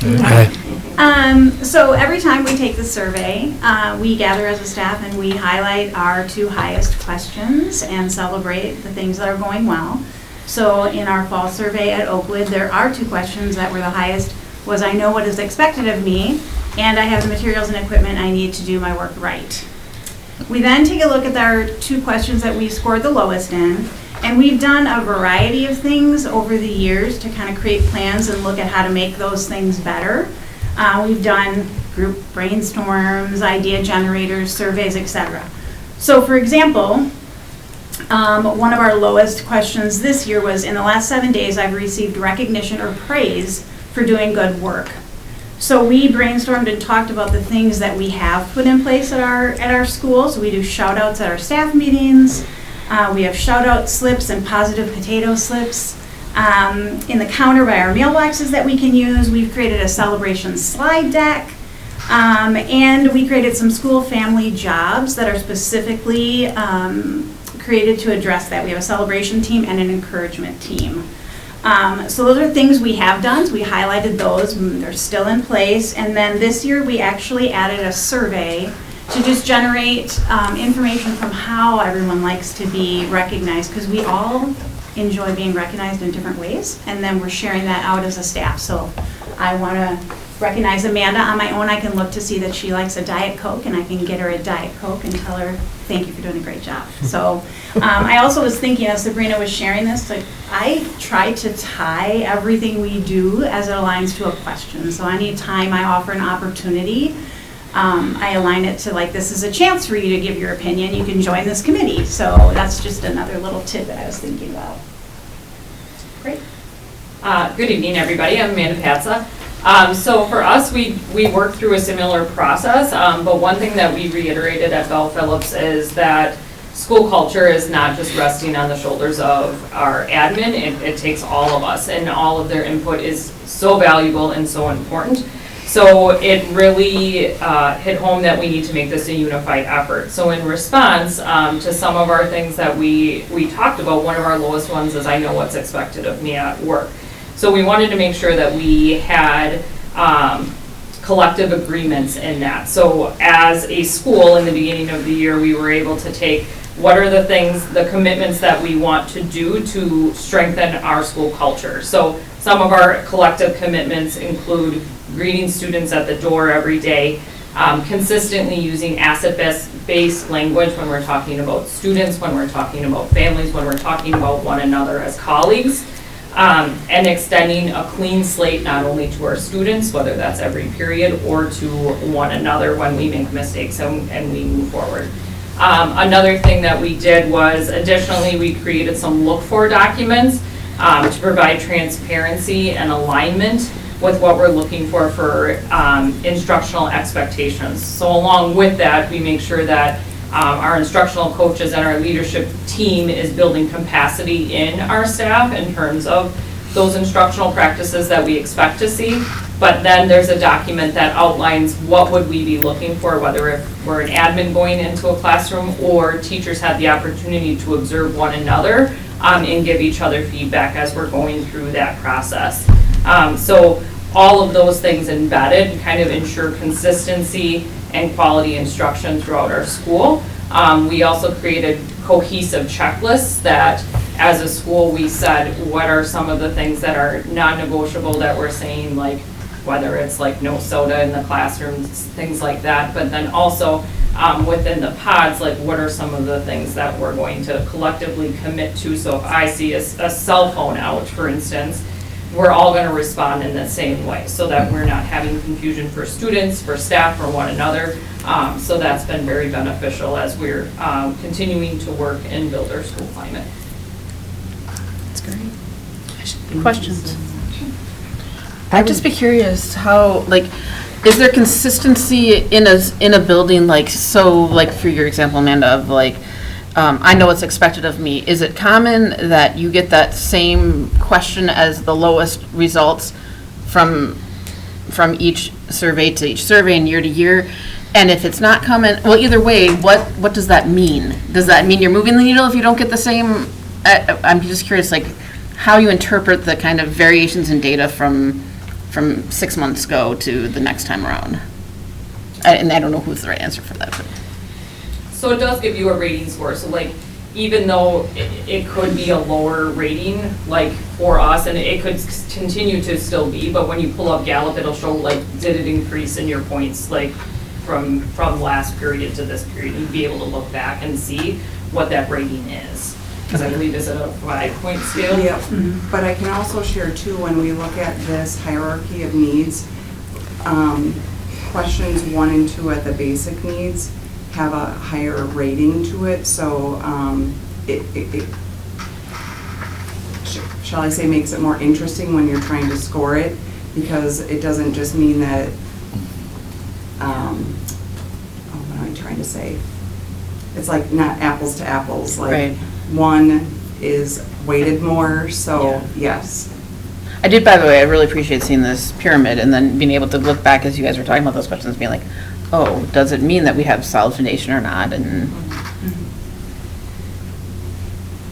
So every time we take the survey, we gather as a staff and we highlight our 2 highest questions and celebrate the things that are going well. So in our fall survey at Oakwood, there are 2 questions that were the highest. Was I know what is expected of me, and I have the materials and equipment I need to do my work right. We then take a look at our 2 questions that we scored the lowest in, and we've done a variety of things over the years to kind of create plans and look at how to make those things better. We've done group brainstorms, idea generators, surveys, etc. So for example, one of our lowest questions this year was, in the last 7 days, I've received recognition or praise for doing good work. So we brainstormed and talked about the things that we have put in place at our school. So we do shout outs at our staff meetings. We have shout out slips and positive potato slips. In the counter by our mailboxes that we can use, we've created a celebration slide deck. And we created some school family jobs that are specifically created to address that. We have a celebration team and an encouragement team. So those are things we have done. So we highlighted those. They're still in place. And then this year we actually added a survey to just generate information from how everyone likes to be recognized, because we all enjoy being recognized in different ways. And then we're sharing that out as a staff. So I want to recognize Amanda on my own. I can look to see that she likes a Diet Coke, and I can get her a Diet Coke and tell her, thank you for doing a great job. So I also was thinking, as Sabrina was sharing this, like, I try to tie everything we do as it aligns to a question. So anytime I offer an opportunity, I align it to, like, this is a chance for you to give your opinion. You can join this committee. So that's just another little tidbit I was thinking about. Great. Good evening, everybody. I'm Amanda Patza. So for us, we worked through a similar process, but one thing that we reiterated at Bell Phillips is that school culture is not just resting on the shoulders of our admin. It takes all of us, and all of their input is so valuable and so important. So it really hit home that we need to make this a unified effort. So in response to some of our things that we talked about, one of our lowest ones is I know what's expected of me at work. So we wanted to make sure that we had collective agreements in that. So as a school in the beginning of the year, we were able to take what are the things, the commitments that we want to do to strengthen our school culture. So some of our collective commitments include greeting students at the door every day, consistently using asset-based language when we're talking about students, when we're talking about families, when we're talking about one another as colleagues, and extending a clean slate not only to our students, whether that's every period, or to one another when we make mistakes and we move forward. Another thing that we did was additionally we created some look-for documents to provide transparency and alignment with what we're looking for instructional expectations. So along with that, we make sure that our instructional coaches and our leadership team is building capacity in our staff in terms of those instructional practices that we expect to see. But then there's a document that outlines what would we be looking for, whether if we're an admin going into a classroom or teachers have the opportunity to observe one another and give each other feedback as we're going through that process. So all of those things embedded kind of ensure consistency and quality instruction throughout our school. We also created cohesive checklists that as a school we said what are some of the things that are non-negotiable that we're saying, like whether it's like no soda in the classrooms, things like that, but then also within the pods, like what are some of the things that we're going to collectively commit to. So if I see a cell phone out, for instance, we're all going to respond in the same way so that we're not having confusion for students, for staff, for one another. So that's been very beneficial as we're continuing to work and build our school climate. That's great. Questions? I'd just be curious how, like, is there consistency in a building, like, so, like, for your example, Amanda, of like, I know what's expected of me. Is it common that you get that same question as the lowest results from each survey to each survey and year to year? And if it's not common, well, either way, what does that mean? Does that mean you're moving the needle if you don't get the same? I'm just curious, like, how you interpret the kind of variations in data from 6 months ago to the next time around. And I don't know who's the right answer for that. But. So it does give you a rating score. So like, even though it could be a lower rating, like for us, and it could continue to still be, but when you pull up Gallup, it'll show like, did it increase in your points, like from last period to this period. You'd be able to look back and see what that rating is. Because I believe it's a 5-point scale. Yeah, but I can also share too, when we look at this hierarchy of needs, questions 1 and 2 at the basic needs have a higher rating to it, so it shall I say, makes it more interesting when you're trying to score it, because it doesn't just mean that, what am I trying to say? It's like not apples to apples, like right. One is weighted more, so yeah. Yes. I did, by the way, I really appreciate seeing this pyramid and then being able to look back as you guys were talking about those questions, being like, oh, does it mean that we have solid foundation or not? And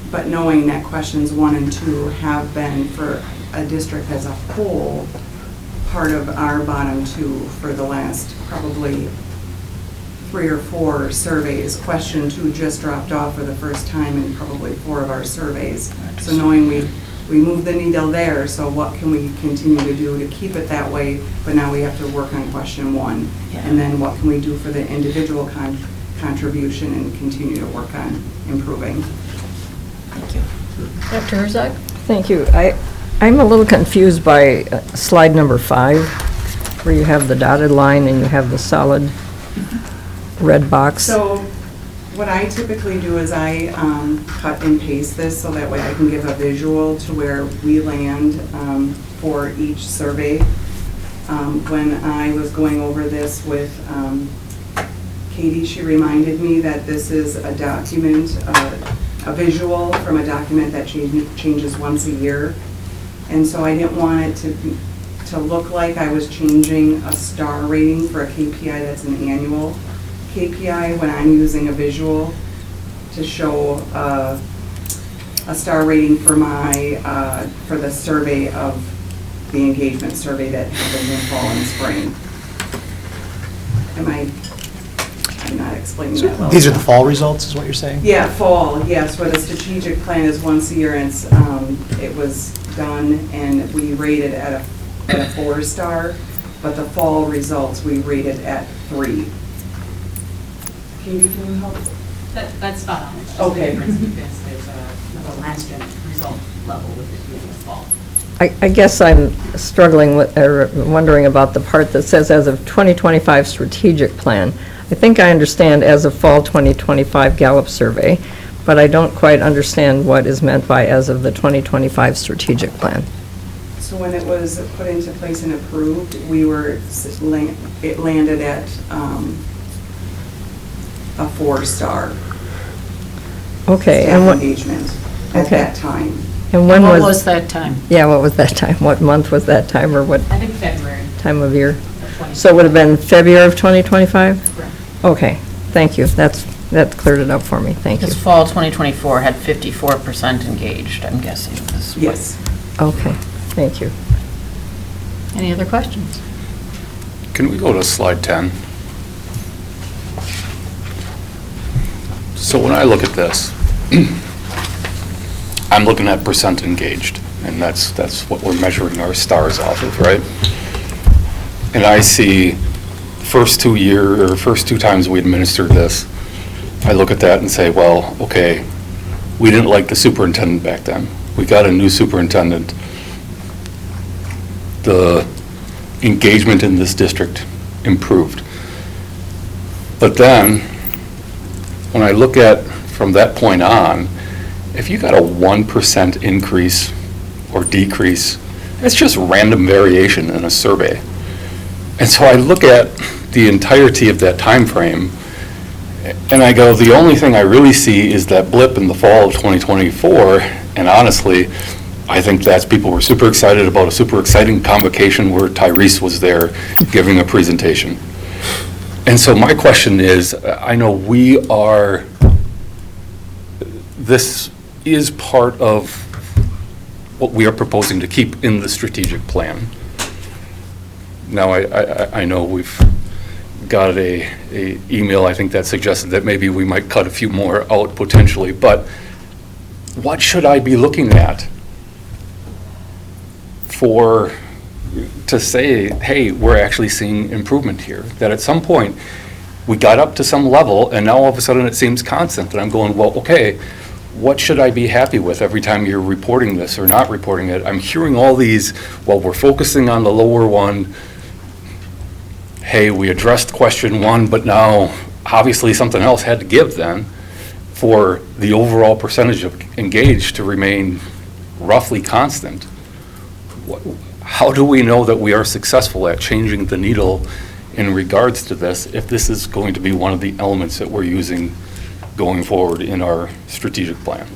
but knowing that questions 1 and 2 have been, for a district as a whole, part of our bottom 2 for the last probably 3 or 4 surveys. Question 2 just dropped off for the first time in probably 4 of our surveys. So knowing we moved the needle there, so what can we continue to do to keep it that way? But now we have to work on question 1. Yeah. And then what can we do for the individual contribution and continue to work on improving? Thank you. Dr. Herzog? Thank you. I'm a little confused by slide number 5, where you have the dotted line and you have the solid red box. So what I typically do is I cut and paste this so that way I can give a visual to where we land for each survey. When I was going over this with Katie, she reminded me that this is a document, a visual from a document that changes once a year. And so I didn't want it to look like I was changing a star rating for a KPI that's an annual KPI when I'm using a visual to show a star rating for for the survey of the engagement survey that happened in fall and spring. I'm not explaining that well. These are the fall results, is what you're saying? Yeah, fall, yes, where the strategic plan is once a year, and it was done, and we rated at a 4-star, but the fall results, we rated at 3. Katie, can you help? That's spot on. It's just Okay. The difference is the last gen result level with it being the fall. I guess I'm struggling with, or wondering about the part that says as of 2025 strategic plan. I think I understand as of fall 2025 Gallup survey, but I don't quite understand what is meant by as of the 2025 strategic plan. So when it was put into place and approved, it landed at a 4-star. Okay. Staff And what? engagement at Okay. that time. And when What was that time? Yeah, what was that time? What month was that time, or what I think February time of year? of 20. So it would have been February of 2025? Correct. Okay, thank you. That cleared it up for me. Thank you. Because fall 2024 had 54% engaged, I'm guessing. Yes. Okay, thank you. Any other questions? Can we go to slide 10? So when I look at this, I'm looking at percent engaged, and that's what we're measuring our stars off of, right? And I see first 2 times we administered this, I look at that and say, well, okay, we didn't like the superintendent back then. We got a new superintendent. The engagement in this district improved. But then, when I look at from that point on, if you got a 1% increase or decrease, it's just random variation in a survey. And so I look at the entirety of that time frame, and I go, the only thing I really see is that blip in the fall of 2024, and honestly, I think that's people were super excited about a super exciting convocation where Tyrese was there giving a presentation. And so my question is, I know this is part of what we are proposing to keep in the strategic plan. Now, I know we've got a email, I think that suggested that maybe we might cut a few more out potentially, but what should I be looking at to say, hey, we're actually seeing improvement here? That at some point, we got up to some level, and now all of a sudden it seems constant, and I'm going, well, okay, what should I be happy with every time you're reporting this or not reporting it? I'm hearing all these, well, we're focusing on the lower one. Hey, we addressed question 1, but now obviously something else had to give then for the overall percentage of engaged to remain roughly constant. How do we know that we are successful at changing the needle in regards to this if this is going to be one of the elements that we're using going forward in our strategic plan?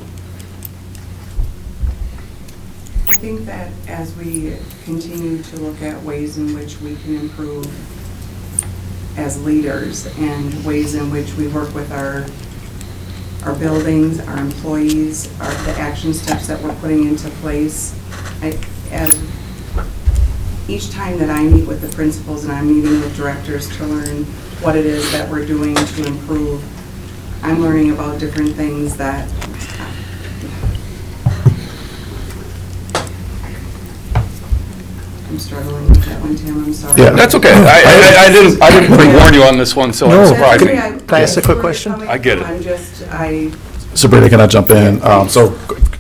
I think that as we continue to look at ways in which we can improve as leaders and ways in which we work with our buildings, our employees, the action steps that we're putting into place, as each time that I meet with the principals and I'm meeting with directors to learn what it is that we're doing to improve, I'm learning about different things that I'm struggling with that one, Tim, I'm sorry. Yeah, that's okay. I didn't pre-warn you on this one, so No. it surprised me. Can I ask a quick question? I get it. Sabrina, can I jump in? So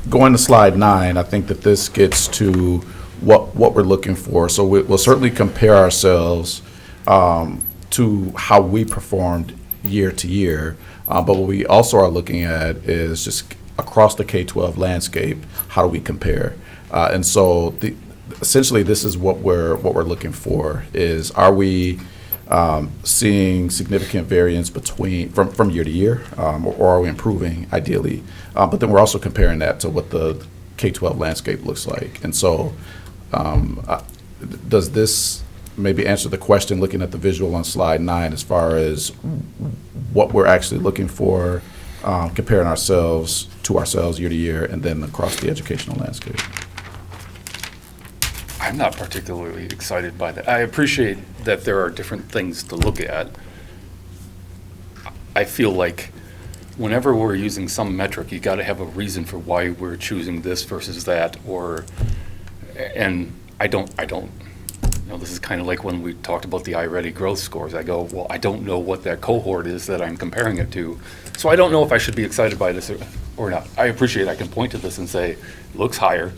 going to slide 9, I think that this gets to what we're looking for. So we'll certainly compare ourselves to how we performed year to year. But what we also are looking at is just across the K-12 landscape, how do we compare? And so essentially this is what we're looking for is, are we seeing significant variance from year to year, or are we improving ideally? But then we're also comparing that to what the K-12 landscape looks like. And so does this maybe answer the question, looking at the visual on slide 9, as far as what we're actually looking for, comparing ourselves to ourselves year to year, and then across the educational landscape? I'm not particularly excited by that. I appreciate that there are different things to look at. I feel like whenever we're using some metric, you got to have a reason for why we're choosing this versus that, and I don't, this is kind of like when we talked about the iReady growth scores. I go, well, I don't know what that cohort is that I'm comparing it to, so I don't know if I should be excited by this or not. I appreciate I can point to this and say, it looks higher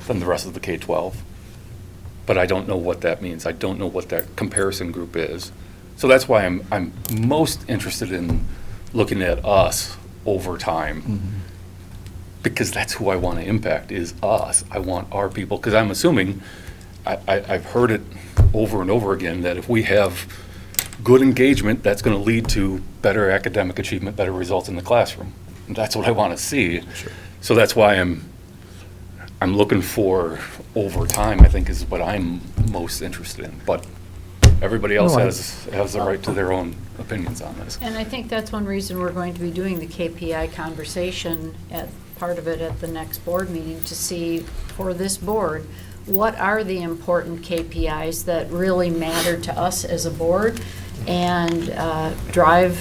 than the rest of the K-12, but I don't know what that means. I don't know what that comparison group is. So that's why I'm most interested in looking at us over time, because that's who I want to impact, is us. I want our people, because I'm assuming, I've heard it over and over again, that if we have good engagement, that's going to lead to better academic achievement, better results in the classroom. And that's what I want to see. Sure. So that's why I'm looking for over time, I think, is what I'm most interested in. But everybody else has the right to their own opinions on this. And I think that's one reason we're going to be doing the KPI conversation at part of it at the next board meeting, to see for this board, what are the important KPIs that really matter to us as a board and drive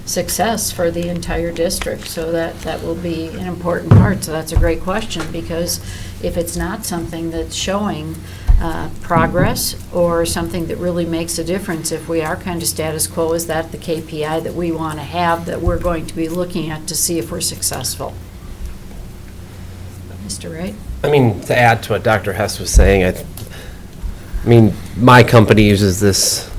success for the entire district. So that will be an important part. So that's a great question, because if it's not something that's showing progress or something that really makes a difference, if we are kind of status quo, is that the KPI that we want to have, that we're going to be looking at to see if we're successful? Mr. Wright? I mean, to add to what Dr. Hess was saying, I mean, my company uses this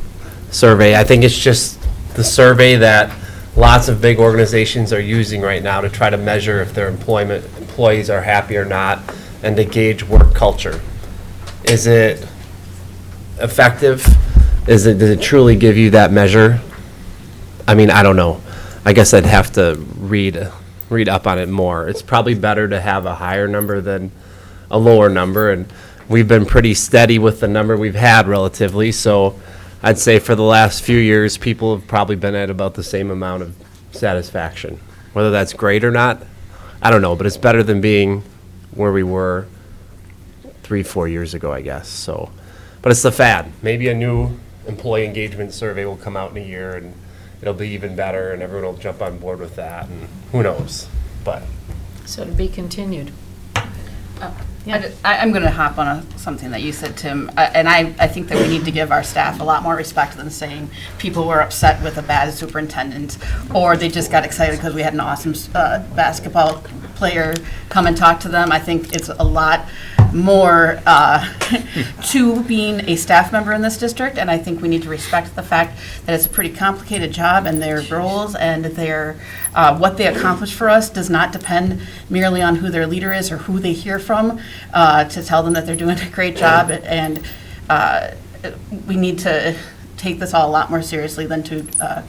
survey. I think it's just the survey that lots of big organizations are using right now to try to measure if their employees are happy or not, and to gauge work culture. Is it effective? Does it truly give you that measure? I mean, I don't know. I guess I'd have to read up on it more. It's probably better to have a higher number than a lower number, and we've been pretty steady with the number we've had relatively, so I'd say for the last few years, people have probably been at about the same amount of satisfaction. Whether that's great or not, I don't know, but it's better than being where we were 3-4 years ago, I guess. So, but it's the fad. Maybe a new employee engagement survey will come out in a year, and it'll be even better, and everyone will jump on board with that, and who knows, but. So to be continued. I'm going to hop on something that you said, Tim, and I think that we need to give our staff a lot more respect than saying people were upset with a bad superintendent, or they just got excited because we had an awesome basketball player come and talk to them. I think it's a lot more to being a staff member in this district, and I think we need to respect the fact that it's a pretty complicated job, and their roles and their what they accomplish for us does not depend merely on who their leader is or who they hear from to tell them that they're doing a great job, and we need to take this all a lot more seriously than to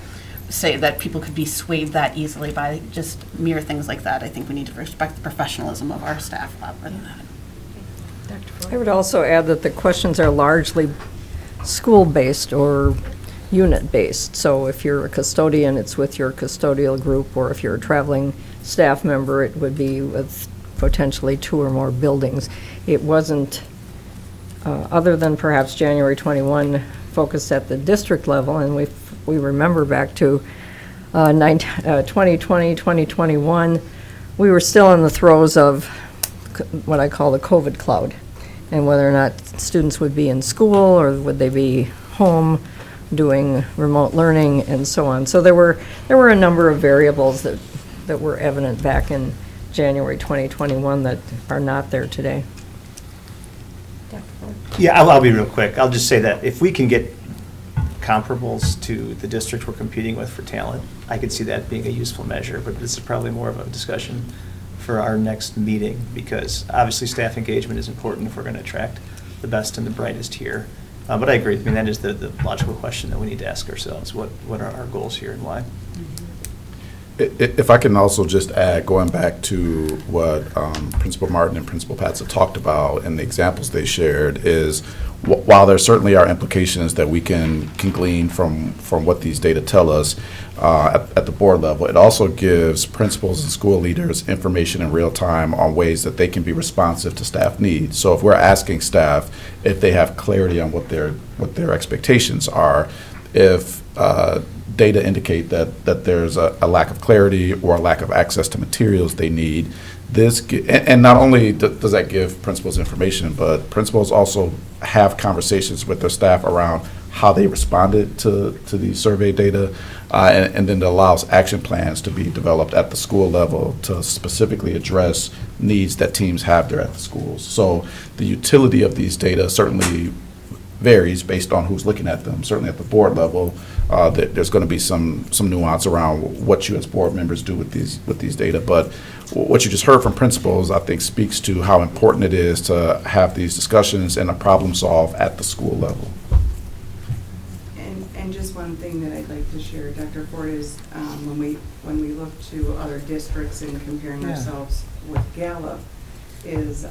say that people could be swayed that easily by just mere things like that. I think we need to respect the professionalism of our staff a lot more than that. I would also add that the questions are largely school-based or unit-based. So if you're a custodian, it's with your custodial group, or if you're a traveling staff member, it would be with potentially 2 or more buildings. It wasn't, other than perhaps January 21, focused at the district level, and we remember back to 2020, 2021, we were still in the throes of what I call the COVID cloud, and whether or not students would be in school or would they be home doing remote learning and so on. So there were a number of variables that were evident back in January 2021 that are not there today. Yeah, I'll be real quick. I'll just say that if we can get comparables to the district we're competing with for talent, I could see that being a useful measure, but this is probably more of a discussion for our next meeting, because obviously staff engagement is important if we're going to attract the best and the brightest here. But I agree. I mean, that is the logical question that we need to ask ourselves. What are our goals here and why? If I can also just add, going back to what Principal Martin and Principal Patsa talked about and the examples they shared, is while there certainly are implications that we can glean from what these data tell us at the board level, it also gives principals and school leaders information in real time on ways that they can be responsive to staff needs. So if we're asking staff if they have clarity on what their expectations are, if data indicate that there's a lack of clarity or a lack of access to materials they need, and not only does that give principals information, but principals also have conversations with their staff around how they responded to these survey data, and then it allows action plans to be developed at the school level to specifically address needs that teams have there at the schools. So the utility of these data certainly varies based on who's looking at them. Certainly at the board level, there's going to be some nuance around what you as board members do with these data. But what you just heard from principals, I think, speaks to how important it is to have these discussions and a problem solve at the school level. And just one thing that I'd like to share, Dr. Ford, is when we look to other districts and comparing ourselves with Gallup, is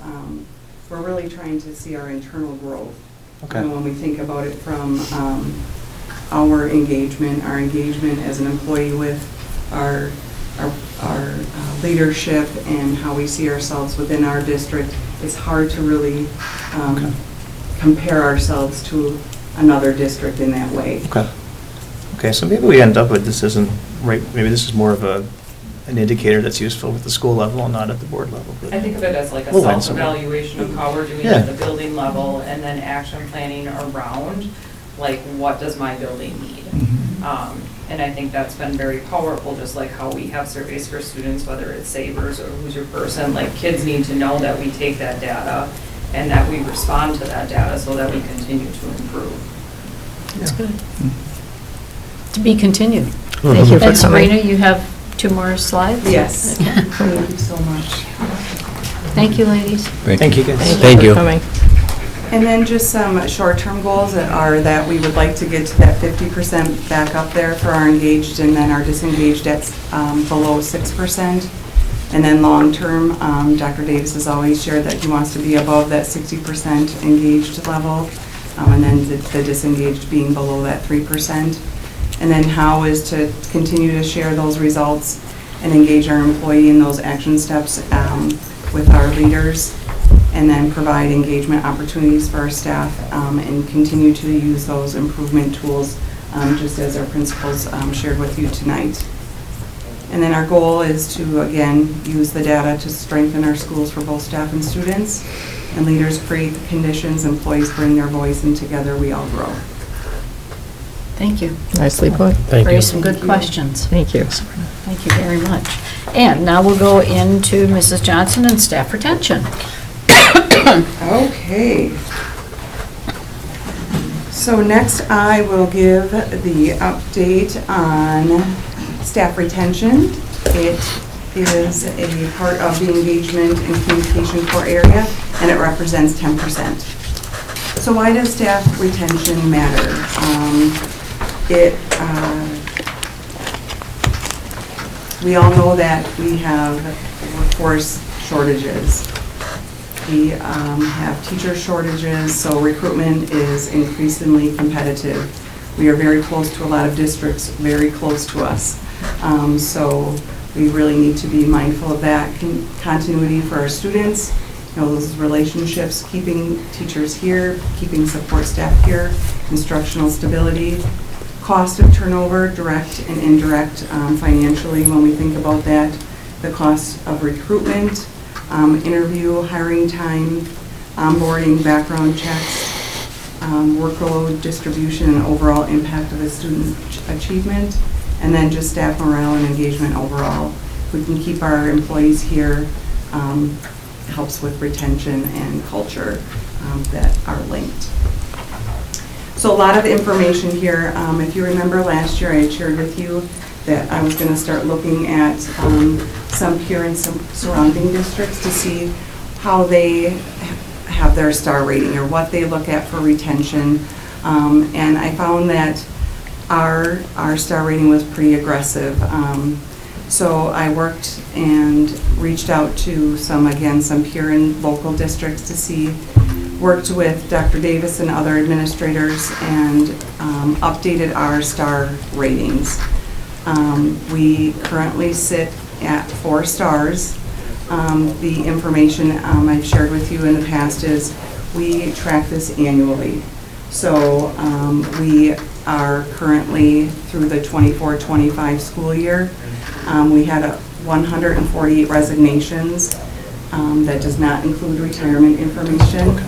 we're really trying to see our internal growth. Okay. When we think about it from our engagement as an employee with our leadership and how we see ourselves within our district, it's hard to really compare ourselves to another district in that way. Okay, so maybe we end up with this isn't right, maybe this is more of an indicator that's useful at the school level and not at the board level. I think of it as like a We'll find something. self-evaluation of how we're doing at the building level, and then action planning around, like, what does my building need? And I think that's been very powerful, just like how we have surveys for students, whether it's Savers or Who's Your Person. Like, kids need to know that we take that data and that we respond to that data so that we continue to improve. That's good. To be continued. Thank you for And coming. Sabrina, you have 2 more slides? Yes. Okay. Thank you so much. Thank you, ladies. Thank you, guys. Thank you for coming. And then just some short-term goals that we would like to get to that 50% back up there for our engaged, and then our disengaged at below 6%. And then long-term, Dr. Davis has always shared that he wants to be above that 60% engaged level, and then the disengaged being below that 3%. And then how is to continue to share those results and engage our employee in those action steps with our leaders, and then provide engagement opportunities for our staff, and continue to use those improvement tools, just as our principals shared with you tonight. And then our goal is to, again, use the data to strengthen our schools for both staff and students, and leaders create the conditions, employees bring their voice, and together we all grow. Thank you. Nicely put. Raised some good questions. Thank you. Thank you very much. And now we'll go into Mrs. Johnson and staff retention. Okay. So next I will give the update on staff retention. It is a part of the engagement and communication core area, and it represents 10%. So why does staff retention matter? We all know that we have workforce shortages. We have teacher shortages, so recruitment is increasingly competitive. We are very close to a lot of districts, very close to us. So we really need to be mindful of that continuity for our students, those relationships, keeping teachers here, keeping support staff here, instructional stability, cost of turnover, direct and indirect financially when we think about that, the cost of recruitment, interview, hiring time, onboarding, background checks, workload distribution, and overall impact of the student achievement, and then just staff morale and engagement overall. We can keep our employees here, helps with retention and culture that are linked. So a lot of information here. If you remember last year, I had shared with you that I was going to start looking at some peer and some surrounding districts to see how they have their star rating or what they look at for retention. And I found that our star rating was pretty aggressive. So I worked and reached out to some peer and local districts to see, worked with Dr. Davis and other administrators and updated our star ratings. We currently sit at 4 stars. The information I've shared with you in the past is we track this annually. So we are currently through the 24-25 school year. We had 148 resignations. That does not include retirement information.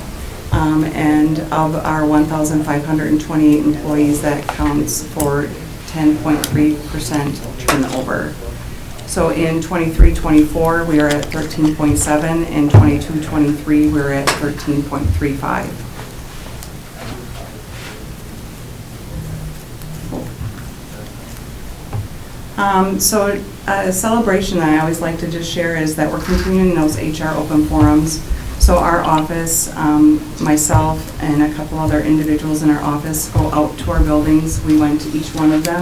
And of our 1,528 employees, that counts for 10.3% turnover. So in 23-24, we are at 13.7, and 22-23, we're at 13.35. So a celebration that I always like to just share is that we're continuing those HR open forums. So our office, myself and a couple other individuals in our office go out to our buildings. We went to each one of them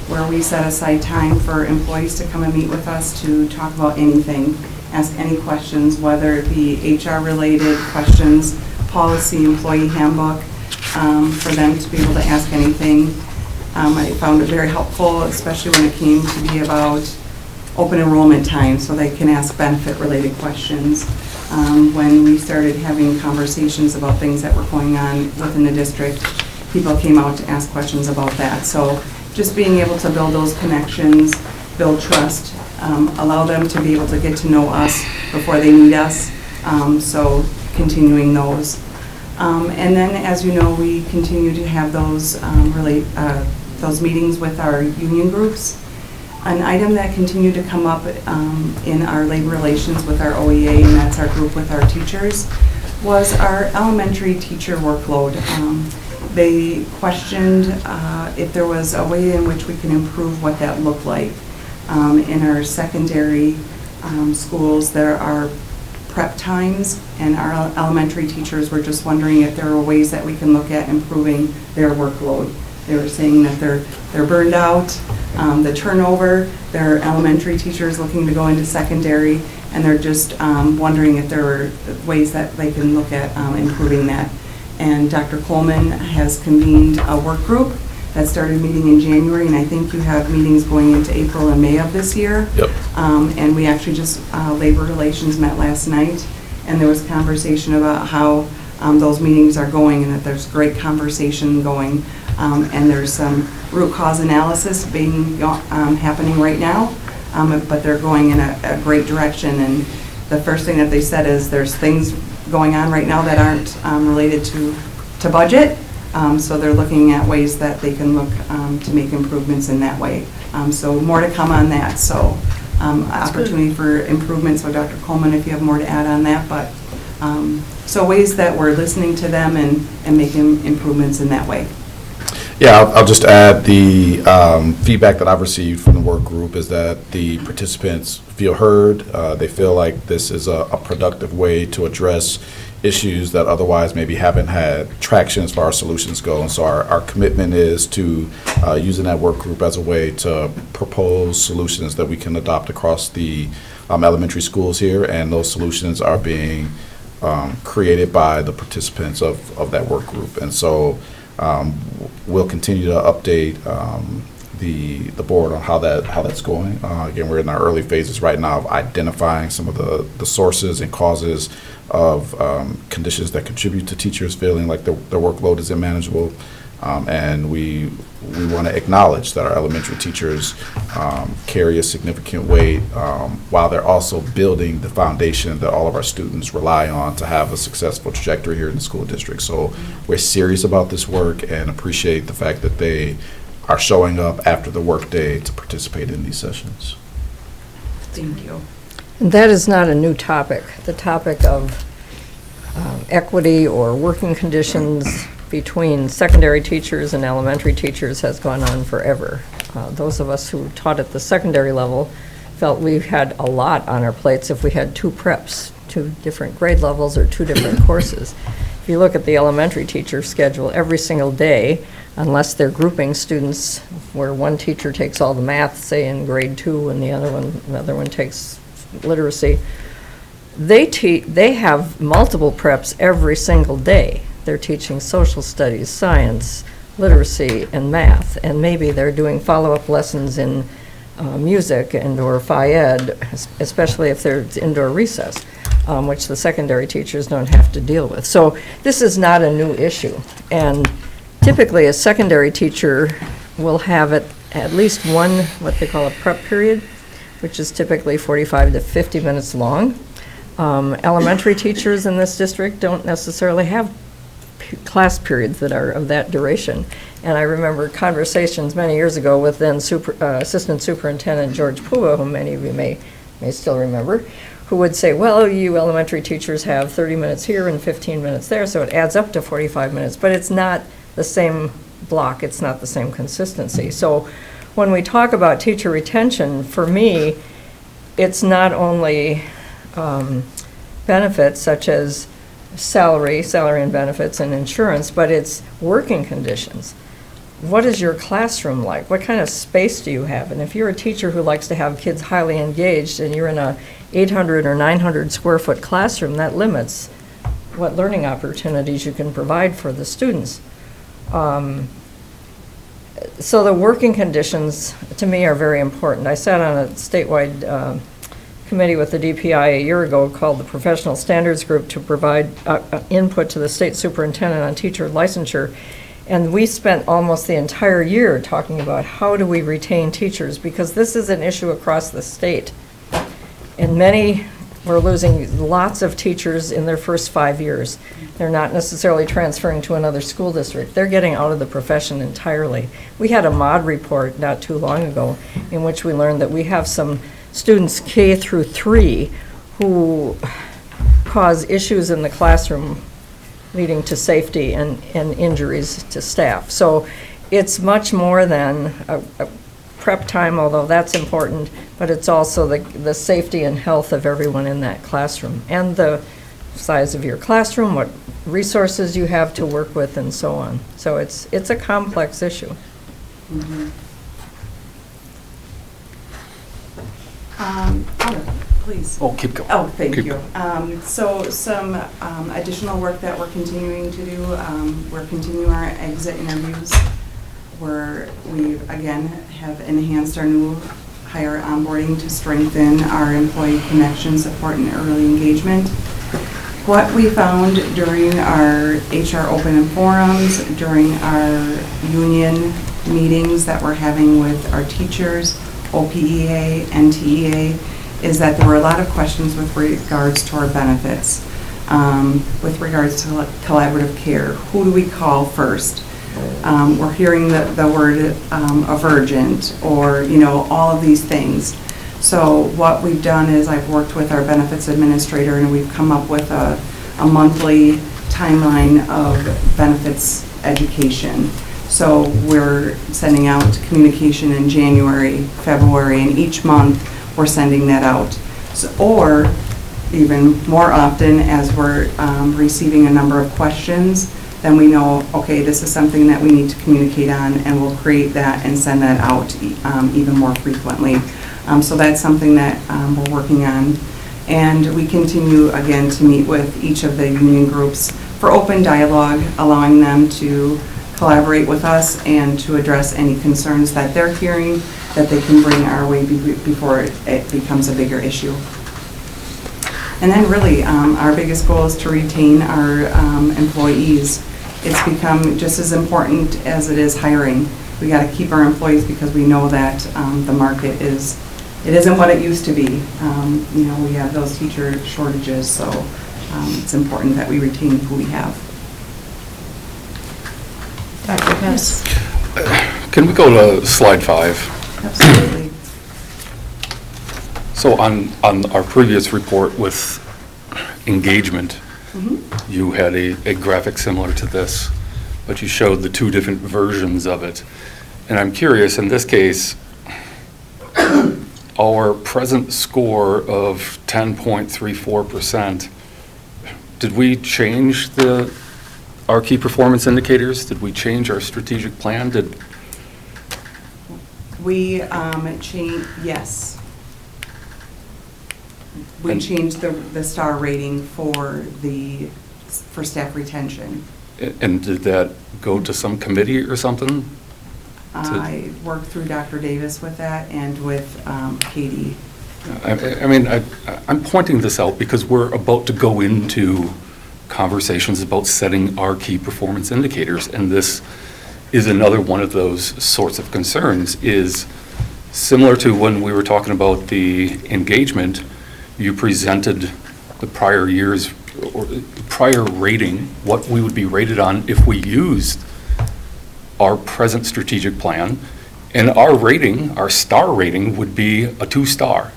where we set aside time for employees to come and meet with us to talk about anything, ask any questions, whether it be HR related questions, policy, employee handbook, for them to be able to ask anything. I found it very helpful, especially when it came to be about open enrollment time, so they can ask benefit-related questions. When we started having conversations about things that were going on within the district, people came out to ask questions about that. So just being able to build those connections, build trust, allow them to be able to get to know us before they meet us, so continuing those. And then, as you know, we continue to have those those meetings with our union groups. An item that continued to come up in our labor relations with our OEA, and that's our group with our teachers, was our elementary teacher workload. They questioned if there was a way in which we can improve what that looked like. In our secondary schools, there are prep times, and our elementary teachers were just wondering if there were ways that we can look at improving their workload. They were saying that they're burned out, the turnover, they're elementary teachers looking to go into secondary, and they're just wondering if there are ways that they can look at improving that. And Dr. Coleman has convened a work group that started meeting in January, and I think you have meetings going into April and May of this year. Yep. And we actually just, Labor Relations met last night, and there was conversation about how those meetings are going and that there's great conversation going. And there's some root cause analysis being happening right now, but they're going in a great direction. And the first thing that they said is there's things going on right now that aren't related to budget, so they're looking at ways that they can look to make improvements in that way. So more to come on that. So opportunity for improvement. So Dr. Coleman, if you have more to add on that, but so ways that we're listening to them and making improvements in that way. Yeah, I'll just add the feedback that I've received from the work group is that the participants feel heard. They feel like this is a productive way to address issues that otherwise maybe haven't had traction as far as solutions go. And so our commitment is to using that work group as a way to propose solutions that we can adopt across the elementary schools here. And those solutions are being created by the participants of that work group. And so we'll continue to update the board on how that's going. Again, we're in our early phases right now of identifying some of the sources and causes of conditions that contribute to teachers feeling like their workload is unmanageable. And we want to acknowledge that our elementary teachers carry a significant weight while they're also building the foundation that all of our students rely on to have a successful trajectory here in the school district. So we're serious about this work and appreciate the fact that they are showing up after the workday to participate in these sessions. Thank you. And that is not a new topic. The topic of equity or working conditions between secondary teachers and elementary teachers has gone on forever. Those of us who taught at the secondary level felt we had a lot on our plates if we had 2 preps, 2 different grade levels or 2 different courses. If you look at the elementary teacher schedule, every single day unless they're grouping students where one teacher takes all the math, say in grade 2, and the other one takes literacy. They have multiple preps every single day. They're teaching social studies, science, literacy, and math, and maybe they're doing follow-up lessons in music and/or phy-ed, especially if there's indoor recess, which the secondary teachers don't have to deal with. So this is not a new issue, and typically a secondary teacher will have at least one, what they call a prep period, which is typically 45 to 50 minutes long. Elementary teachers in this district don't necessarily have class periods that are of that duration. And I remember conversations many years ago with then Assistant Superintendent George Puba, whom many of you may still remember, who would say, well, you elementary teachers have 30 minutes here and 15 minutes there, so it adds up to 45 minutes. But it's not the same block, it's not the same consistency. So when we talk about teacher retention, for me, it's not only benefits such as salary and benefits and insurance, but it's working conditions. What is your classroom like? What kind of space do you have? And if you're a teacher who likes to have kids highly engaged and you're in a 800 or 900 square foot classroom, that limits what learning opportunities you can provide for the students. So the working conditions, to me, are very important. I sat on a statewide committee with the DPI a year ago called the Professional Standards Group to provide input to the state superintendent on teacher licensure. And we spent almost the entire year talking about how do we retain teachers, because this is an issue across the state. And many were losing lots of teachers in their first 5 years. They're not necessarily transferring to another school district. They're getting out of the profession entirely. We had a MOD report not too long ago in which we learned that we have some students K through 3 who cause issues in the classroom leading to safety and injuries to staff. So it's much more than a prep time, although that's important, but it's also the safety and health of everyone in that classroom and the size of your classroom, what resources you have to work with, and so on. So it's a complex issue. Mm-hmm. Please. Oh, keep going. Oh, thank you. So some additional work that we're continuing to do, we're continuing our exit interviews where we, again, have enhanced our new hire onboarding to strengthen our employee connection, support, and early engagement. What we found during our HR open forums, during our union meetings that we're having with our teachers, OPEA, NTEA, is that there were a lot of questions with regards to our benefits, with regards to collaborative care. Who do we call first? We're hearing the word avergent, or all of these things. So what we've done is I've worked with our benefits administrator, and we've come up with a monthly timeline of benefits education. So we're sending out communication in January, February, and each month we're sending that out. So, or even more often, as we're receiving a number of questions, then we know, okay, this is something that we need to communicate on, and we'll create that and send that out even more frequently. So that's something that we're working on. And we continue, again, to meet with each of the union groups for open dialogue, allowing them to collaborate with us and to address any concerns that they're hearing that they can bring our way before it becomes a bigger issue. And then really, our biggest goal is to retain our employees. It's become just as important as it is hiring. We got to keep our employees because we know that the market isn't what it used to be. We have those teacher shortages, so it's important that we retain who we have. Dr. Hess. Can we go to slide 5? Absolutely. So on our previous report with engagement, you had a graphic similar to this, but you showed the two different versions of it. And I'm curious, in this case, our present score of 10.34%, did we change the our key performance indicators? Did we change our strategic plan? We changed, yes. We And- changed the star rating for staff retention. And did that go to some committee or something? I worked through Dr. Davis with that and with Katie. I mean, I'm pointing this out because we're about to go into conversations about setting our key performance indicators, and this is another one of those sorts of concerns, is similar to when we were talking about the engagement, you presented the prior year's, or prior rating, what we would be rated on if we used our present strategic plan, and our rating, our star rating, would be a 2-star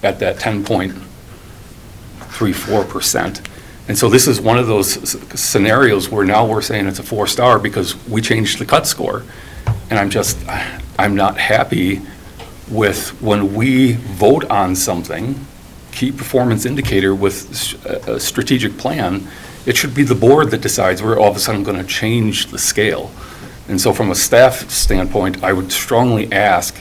at that 10.34%. And so this is one of those scenarios where now we're saying it's a 4-star because we changed the cut score. And I'm not happy with when we vote on something, key performance indicator with a strategic plan, it should be the board that decides we're all of a sudden going to change the scale. And so from a staff standpoint, I would strongly ask,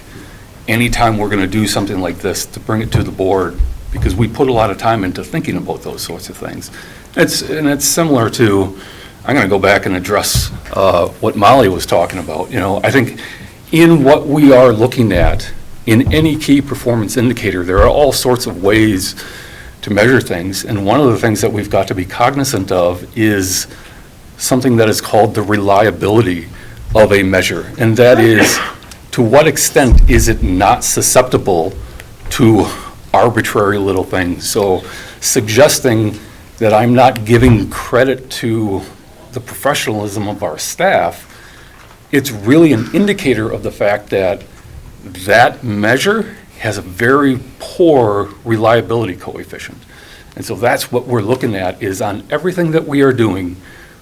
anytime we're going to do something like this, to bring it to the board, because we put a lot of time into thinking about those sorts of things. It's similar to, I'm going to go back and address what Molly was talking about. You know, I think in what we are looking at, in any key performance indicator, there are all sorts of ways to measure things, and one of the things that we've got to be cognizant of is something that is called the reliability of a measure, and that is, to what extent is it not susceptible to arbitrary little things? So suggesting that I'm not giving credit to the professionalism of our staff, it's really an indicator of the fact that that measure has a very poor reliability coefficient. And so that's what we're looking at, is on everything that we are doing,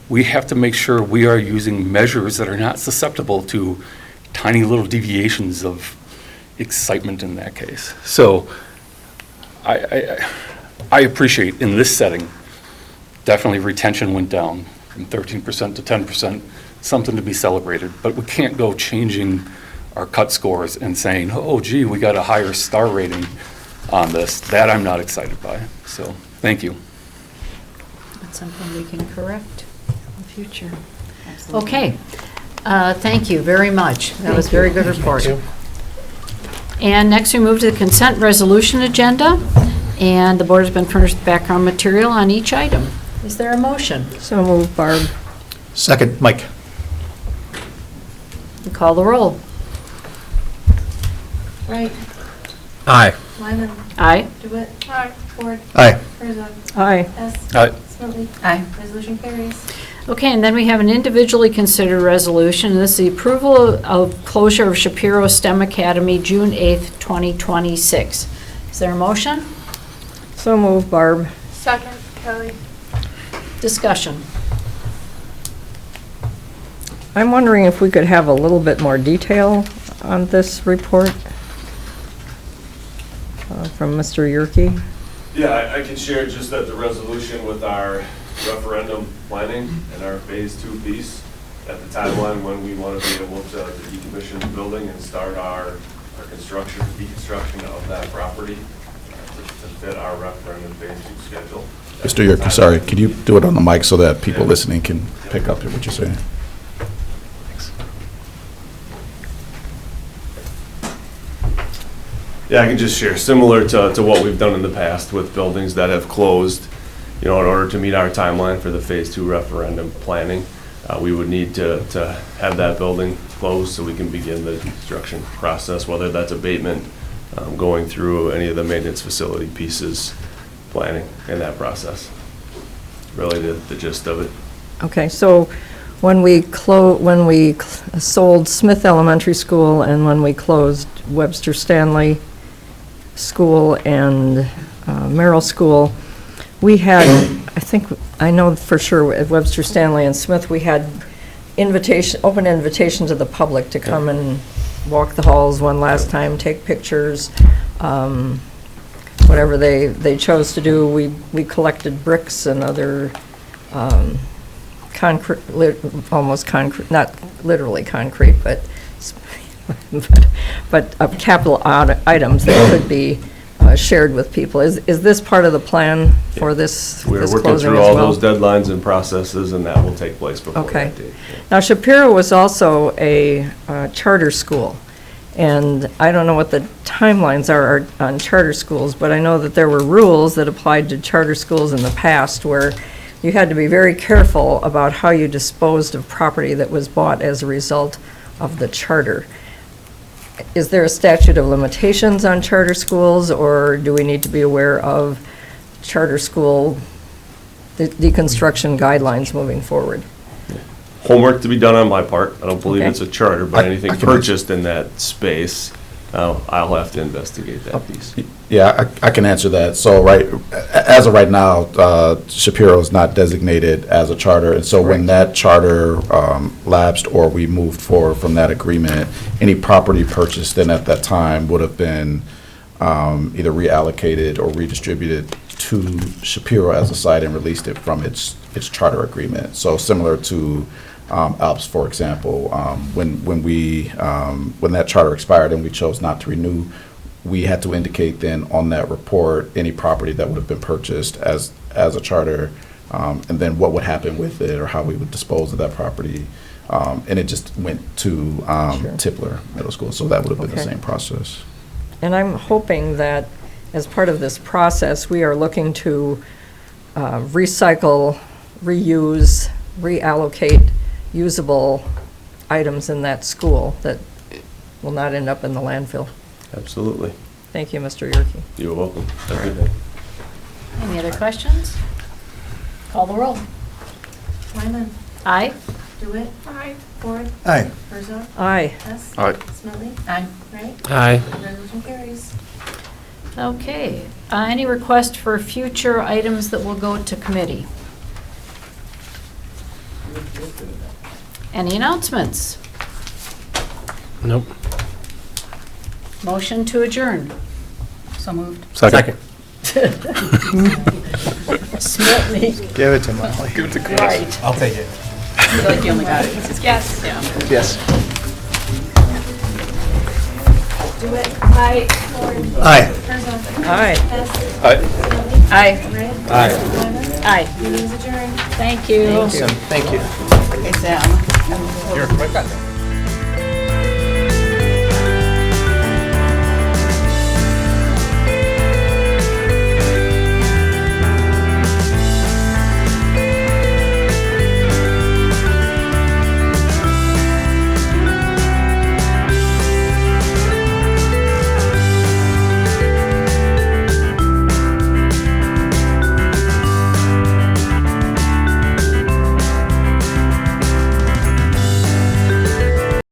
we have to make sure we are using measures that are not susceptible to tiny little deviations of excitement in that case. So I appreciate in this setting, definitely retention went down from 13% to 10%, something to be celebrated, but we can't go changing our cut scores and saying, oh gee, we got a higher star rating on this. That I'm not excited by. So thank you. That's something we can correct in the future. Okay, thank you very much. That was a very good report. And next we move to the consent resolution agenda, and the board has been furnished background material on each item. Is there a motion? So moved, Barb. Second, Mike. Call the roll. Wright. Aye. Lyman. Aye. DeWitt. Aye. Ford. Aye. Herzog. Aye. Hess. Aye. Smeltley. Aye. Resolution carries. Okay, and then we have an individually considered resolution. This is the approval of closure of Shapiro STEM Academy, June 8th, 2026. Is there a motion? So moved, Barb. Second, Kelly. Discussion. I'm wondering if we could have a little bit more detail on this report from Mr. Yerke. Yeah, I can share just that the resolution with our referendum planning and our phase 2 piece at the timeline when we want to be able to decommission the building and start our construction, deconstruction of that property to fit our referendum phase 2 schedule. Mr. Yerke, sorry, could you do it on the mic so that people listening can pick up what you're saying? Yeah, I can just share, similar to what we've done in the past with buildings that have closed, you know, in order to meet our timeline for the phase 2 referendum planning, we would need to have that building closed so we can begin the construction process, whether that's abatement, going through any of the maintenance facility pieces, planning in that process. Really the gist of it. Okay, so when we sold Smith Elementary School and when we closed Webster Stanley School and Merrill School, we had, I know for sure at Webster Stanley and Smith, we had open invitation to the public to come and walk the halls one last time, take pictures, whatever they chose to do. We collected bricks and other concrete, almost concrete, not literally concrete, but of capital items that could be shared with people. Is this part of the plan for this We're this working closing through as all well? those deadlines and processes, and that will take place before Okay. that date. Now, Shapiro was also a charter school, and I don't know what the timelines are on charter schools, but I know that there were rules that applied to charter schools in the past where you had to be very careful about how you disposed of property that was bought as a result of the charter. Is there a statute of limitations on charter schools, or do we need to be aware of charter school deconstruction guidelines moving forward? Homework to be done on my part. I don't believe Okay. it's a charter, but I anything can- purchased in that space, I'll have to investigate that piece. Yeah, I can answer that. So, as of right now, Shapiro is not designated as a charter, and so when that charter lapsed or we moved forward from that agreement, any property purchased then at that time would have been either reallocated or redistributed to Shapiro as a site and released it from its charter agreement. So similar to Alps, for example, when that charter expired and we chose not to renew, we had to indicate then on that report any property that would have been purchased as a charter, and then what would happen with it or how we would dispose of that property. And it just went to Tipler Middle School, so that would have been the Okay. same process. And I'm hoping that as part of this process, we are looking to recycle, reuse, reallocate usable items in that school that will not end up in the landfill. Absolutely. Thank you, Mr. Yerke. You're welcome. Have a good day. Any other questions? Call the roll. Wyman. Aye. DeWitt. Aye. Ford. Aye. Herzog. Aye. Hess. Aye. Smedley. Aye. Wright. Aye. Resolution carries. Okay. Any request for future items that will go to committee? Any announcements? Nope. Motion to adjourn. So moved. Second. Smiltney. Give it to Molly. Give it to Chris. Right. I'll take it. I feel like you only got it. Yes. Yeah. Yes. DeWitt. Aye. Ford. Aye. Herzog. Aye. Hess. Aye. Smedley. Aye. Wright. Aye. Wyman. Aye. Meeting is adjourned. Thank you. Awesome. Thank you. Okay, Sam. You're quick on that.